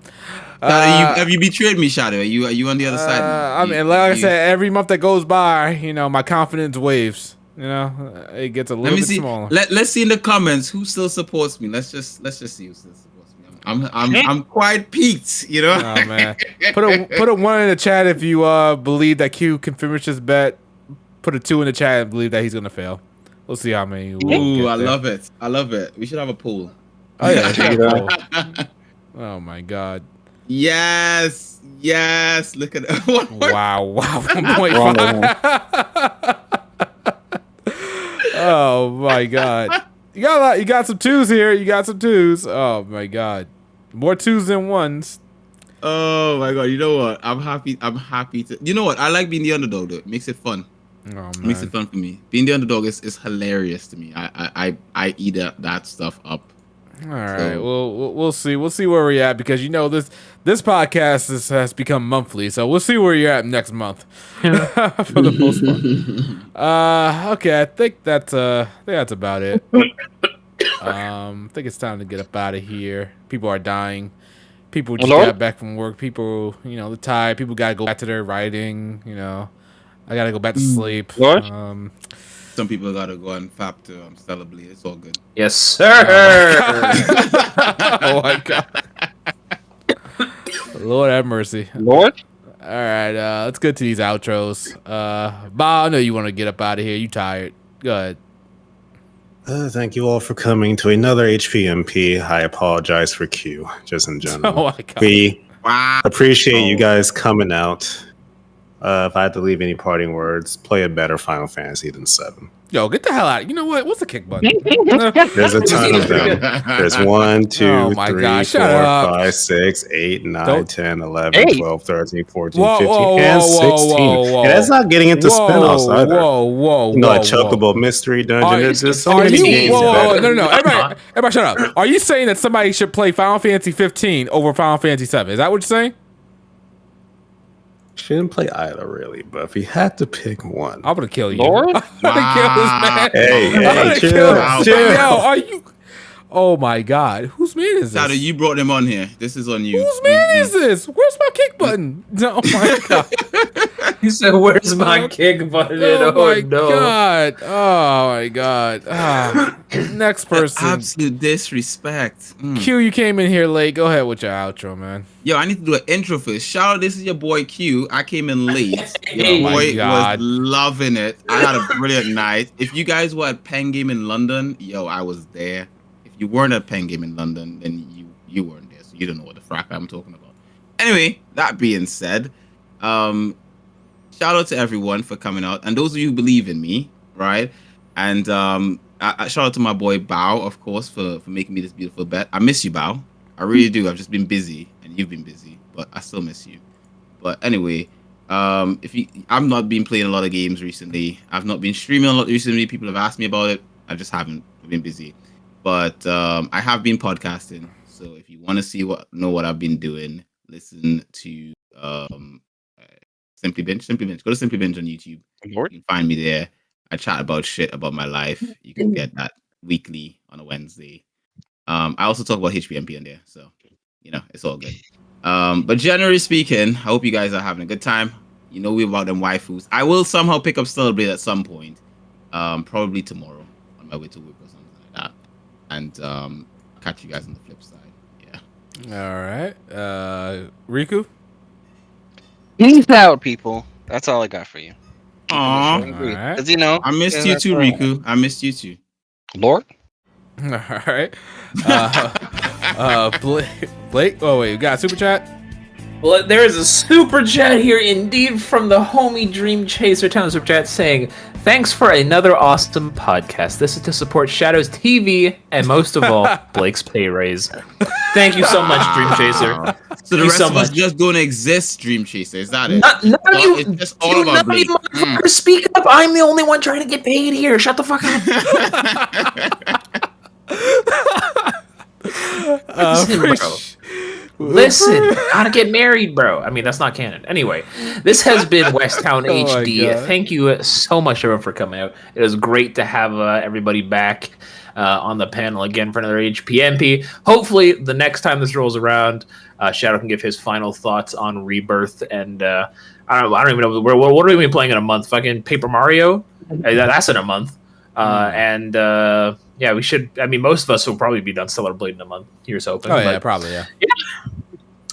Have you betrayed me, Shadow? Are you on the other side? I mean, like I said, every month that goes by, you know, my confidence waves. You know, it gets a little bit smaller. Let's see in the comments who still supports me. Let's just see who still supports me. I'm quite peaked, you know. Oh man, put a 1 in the chat if you believe that Q can finish his bet. Put a 2 in the chat and believe that he's gonna fail. We'll see how many. Ooh, I love it. I love it. We should have a poll. Oh yeah. Oh my God. Yes. Look at that. Wow. 1.5. Oh my God. You got some 2s here. You got some 2s. Oh my God. More 2s than 1s. Oh my God. You know what? I'm happy to. You know what? I like being the underdog though. It makes it fun. Oh, man. It makes it fun for me. Being the underdog is hilarious to me. I eat that stuff up. All right. Well, we'll see. We'll see where we're at because you know this podcast has become monthly, so we'll see where you're at next month for the most part. Okay. I think that's about it. I think it's time to get up out of here. People are dying. People just got back from work. People, you know, they're tired. People gotta go back to their writing. You know, I gotta go back to sleep. Some people gotta go and fap to celebrate. It's all good. Yes, sir. Oh my God. Lord have mercy. Lord? All right, let's get to these outros. Bob, I know you want to get up out of here. You tired. Go ahead. Thank you all for coming to another HPMP. I apologize for Q, just in general. Oh my God. We appreciate you guys coming out. If I had to leave any parting words, play a better Final Fantasy than 7. Yo, get the hell out. You know what? What's the kick button? There's a ton of them. There's 1, 2, Oh my 3, God, 4, shut up. 5, 6, 8, 9, Don't- 10, 11, 12, 13, 14, Whoa, 15, whoa, and whoa, 16. whoa. And that's not getting into spin-offs either. Whoa. No, a Chocobo Mystery Dungeon. There's so many games. Whoa, better. no. Everybody shut up. Are you saying that somebody should play Final Fantasy 15 over Final Fantasy 7? Is that what you're saying? Shouldn't play either, really. But if you had to pick one, I'm gonna kill you. Lord? I'm gonna kill this man. Hey, I'm gonna chill, kill this. chill. Yo, are you? Oh my God, whose man is this? Shadow, you brought them on here. This is on you. Whose man is this? Where's my kick button? Oh my God. He said, "Where's my kick button?" Oh my no. God. Oh my God. Next person. Absolute disrespect. Q, you came in here late. Go ahead with your outro, man. Yo, I need to do an intro first. Shout out, this is your boy Q. I came in late. Oh Your my boy God. was loving it. I had a brilliant night. If you guys were at Pen Game in London, yo, I was there. If you weren't at Pen Game in London, then you weren't there, so you don't know what the frack I'm talking about. Anyway, that being said, shout out to everyone for coming out, and those of you who believe in me, right? And shout out to my boy Bao, of course, for making me this beautiful bet. I miss you, Bao. I really do. I've just been busy, and you've been busy, but I still miss you. But anyway, I've not been playing a lot of games recently. I've not been streaming a lot recently. People have asked me about it. I just haven't. I've been busy, but I have been podcasting. So if you want to know what I've been doing, listen to Simply Binge. Simply Binge. Go to Simply Binge on YouTube. You can find me there. I chat about shit about my life. You can get that weekly on a Wednesday. I also talk about HPMP on there, so it's all good. But generally speaking, I hope you guys are having a good time. We're about them waifus. I will somehow pick up Stellar Blade at some point, probably tomorrow on my way to work or something like that. And catch you guys on the flip side. Yeah. All right, Riku. Peace out, people. That's all I got for you. Aww. Right. I missed you too, Riku. I missed you too. Lord. All right. Blake. Oh wait, you got a super chat? Well, there is a super chat here indeed from the homie Dream Chaser Town super chat saying, "Thanks for another awesome podcast. This is to support Shadows TV and most of all Blake's pay raise." Thank you so much, Dream Chaser. So the rest of us just don't exist, Dream Chaser. Is that it? None of you. It's just all about Blake. Speak up. I'm the only one trying to get paid here. Shut the fuck up. Listen, gotta get married, bro. I mean, that's not canon. Anyway, this has been Westtown HD. Thank you so much, everyone, for coming out. It was great to have everybody back on the panel again for another HPMP. Hopefully, the next time this rolls around, Shadow can give his final thoughts on Rebirth. And I don't even know. What are we be playing in a month? Fucking Paper Mario? That's in a month. Yeah, we should. I mean, most of us will probably be done Stellar Blade in a month. Here's hoping. Oh, yeah, probably, yeah.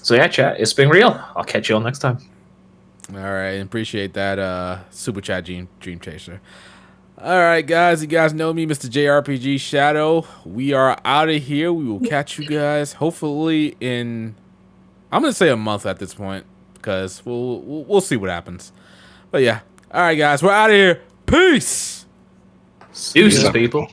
So, yeah, chat. It's been real. I'll catch you all next time. All right. Appreciate that super chat, Dream Chaser. All right, guys. You guys know me, Mr. JRPG Shadow. We are out of here. We will catch you guys hopefully in, I'm going to say a month at this point, because we'll see what happens. But, yeah. All right, guys. We're out of here. Peace. Deuces, people.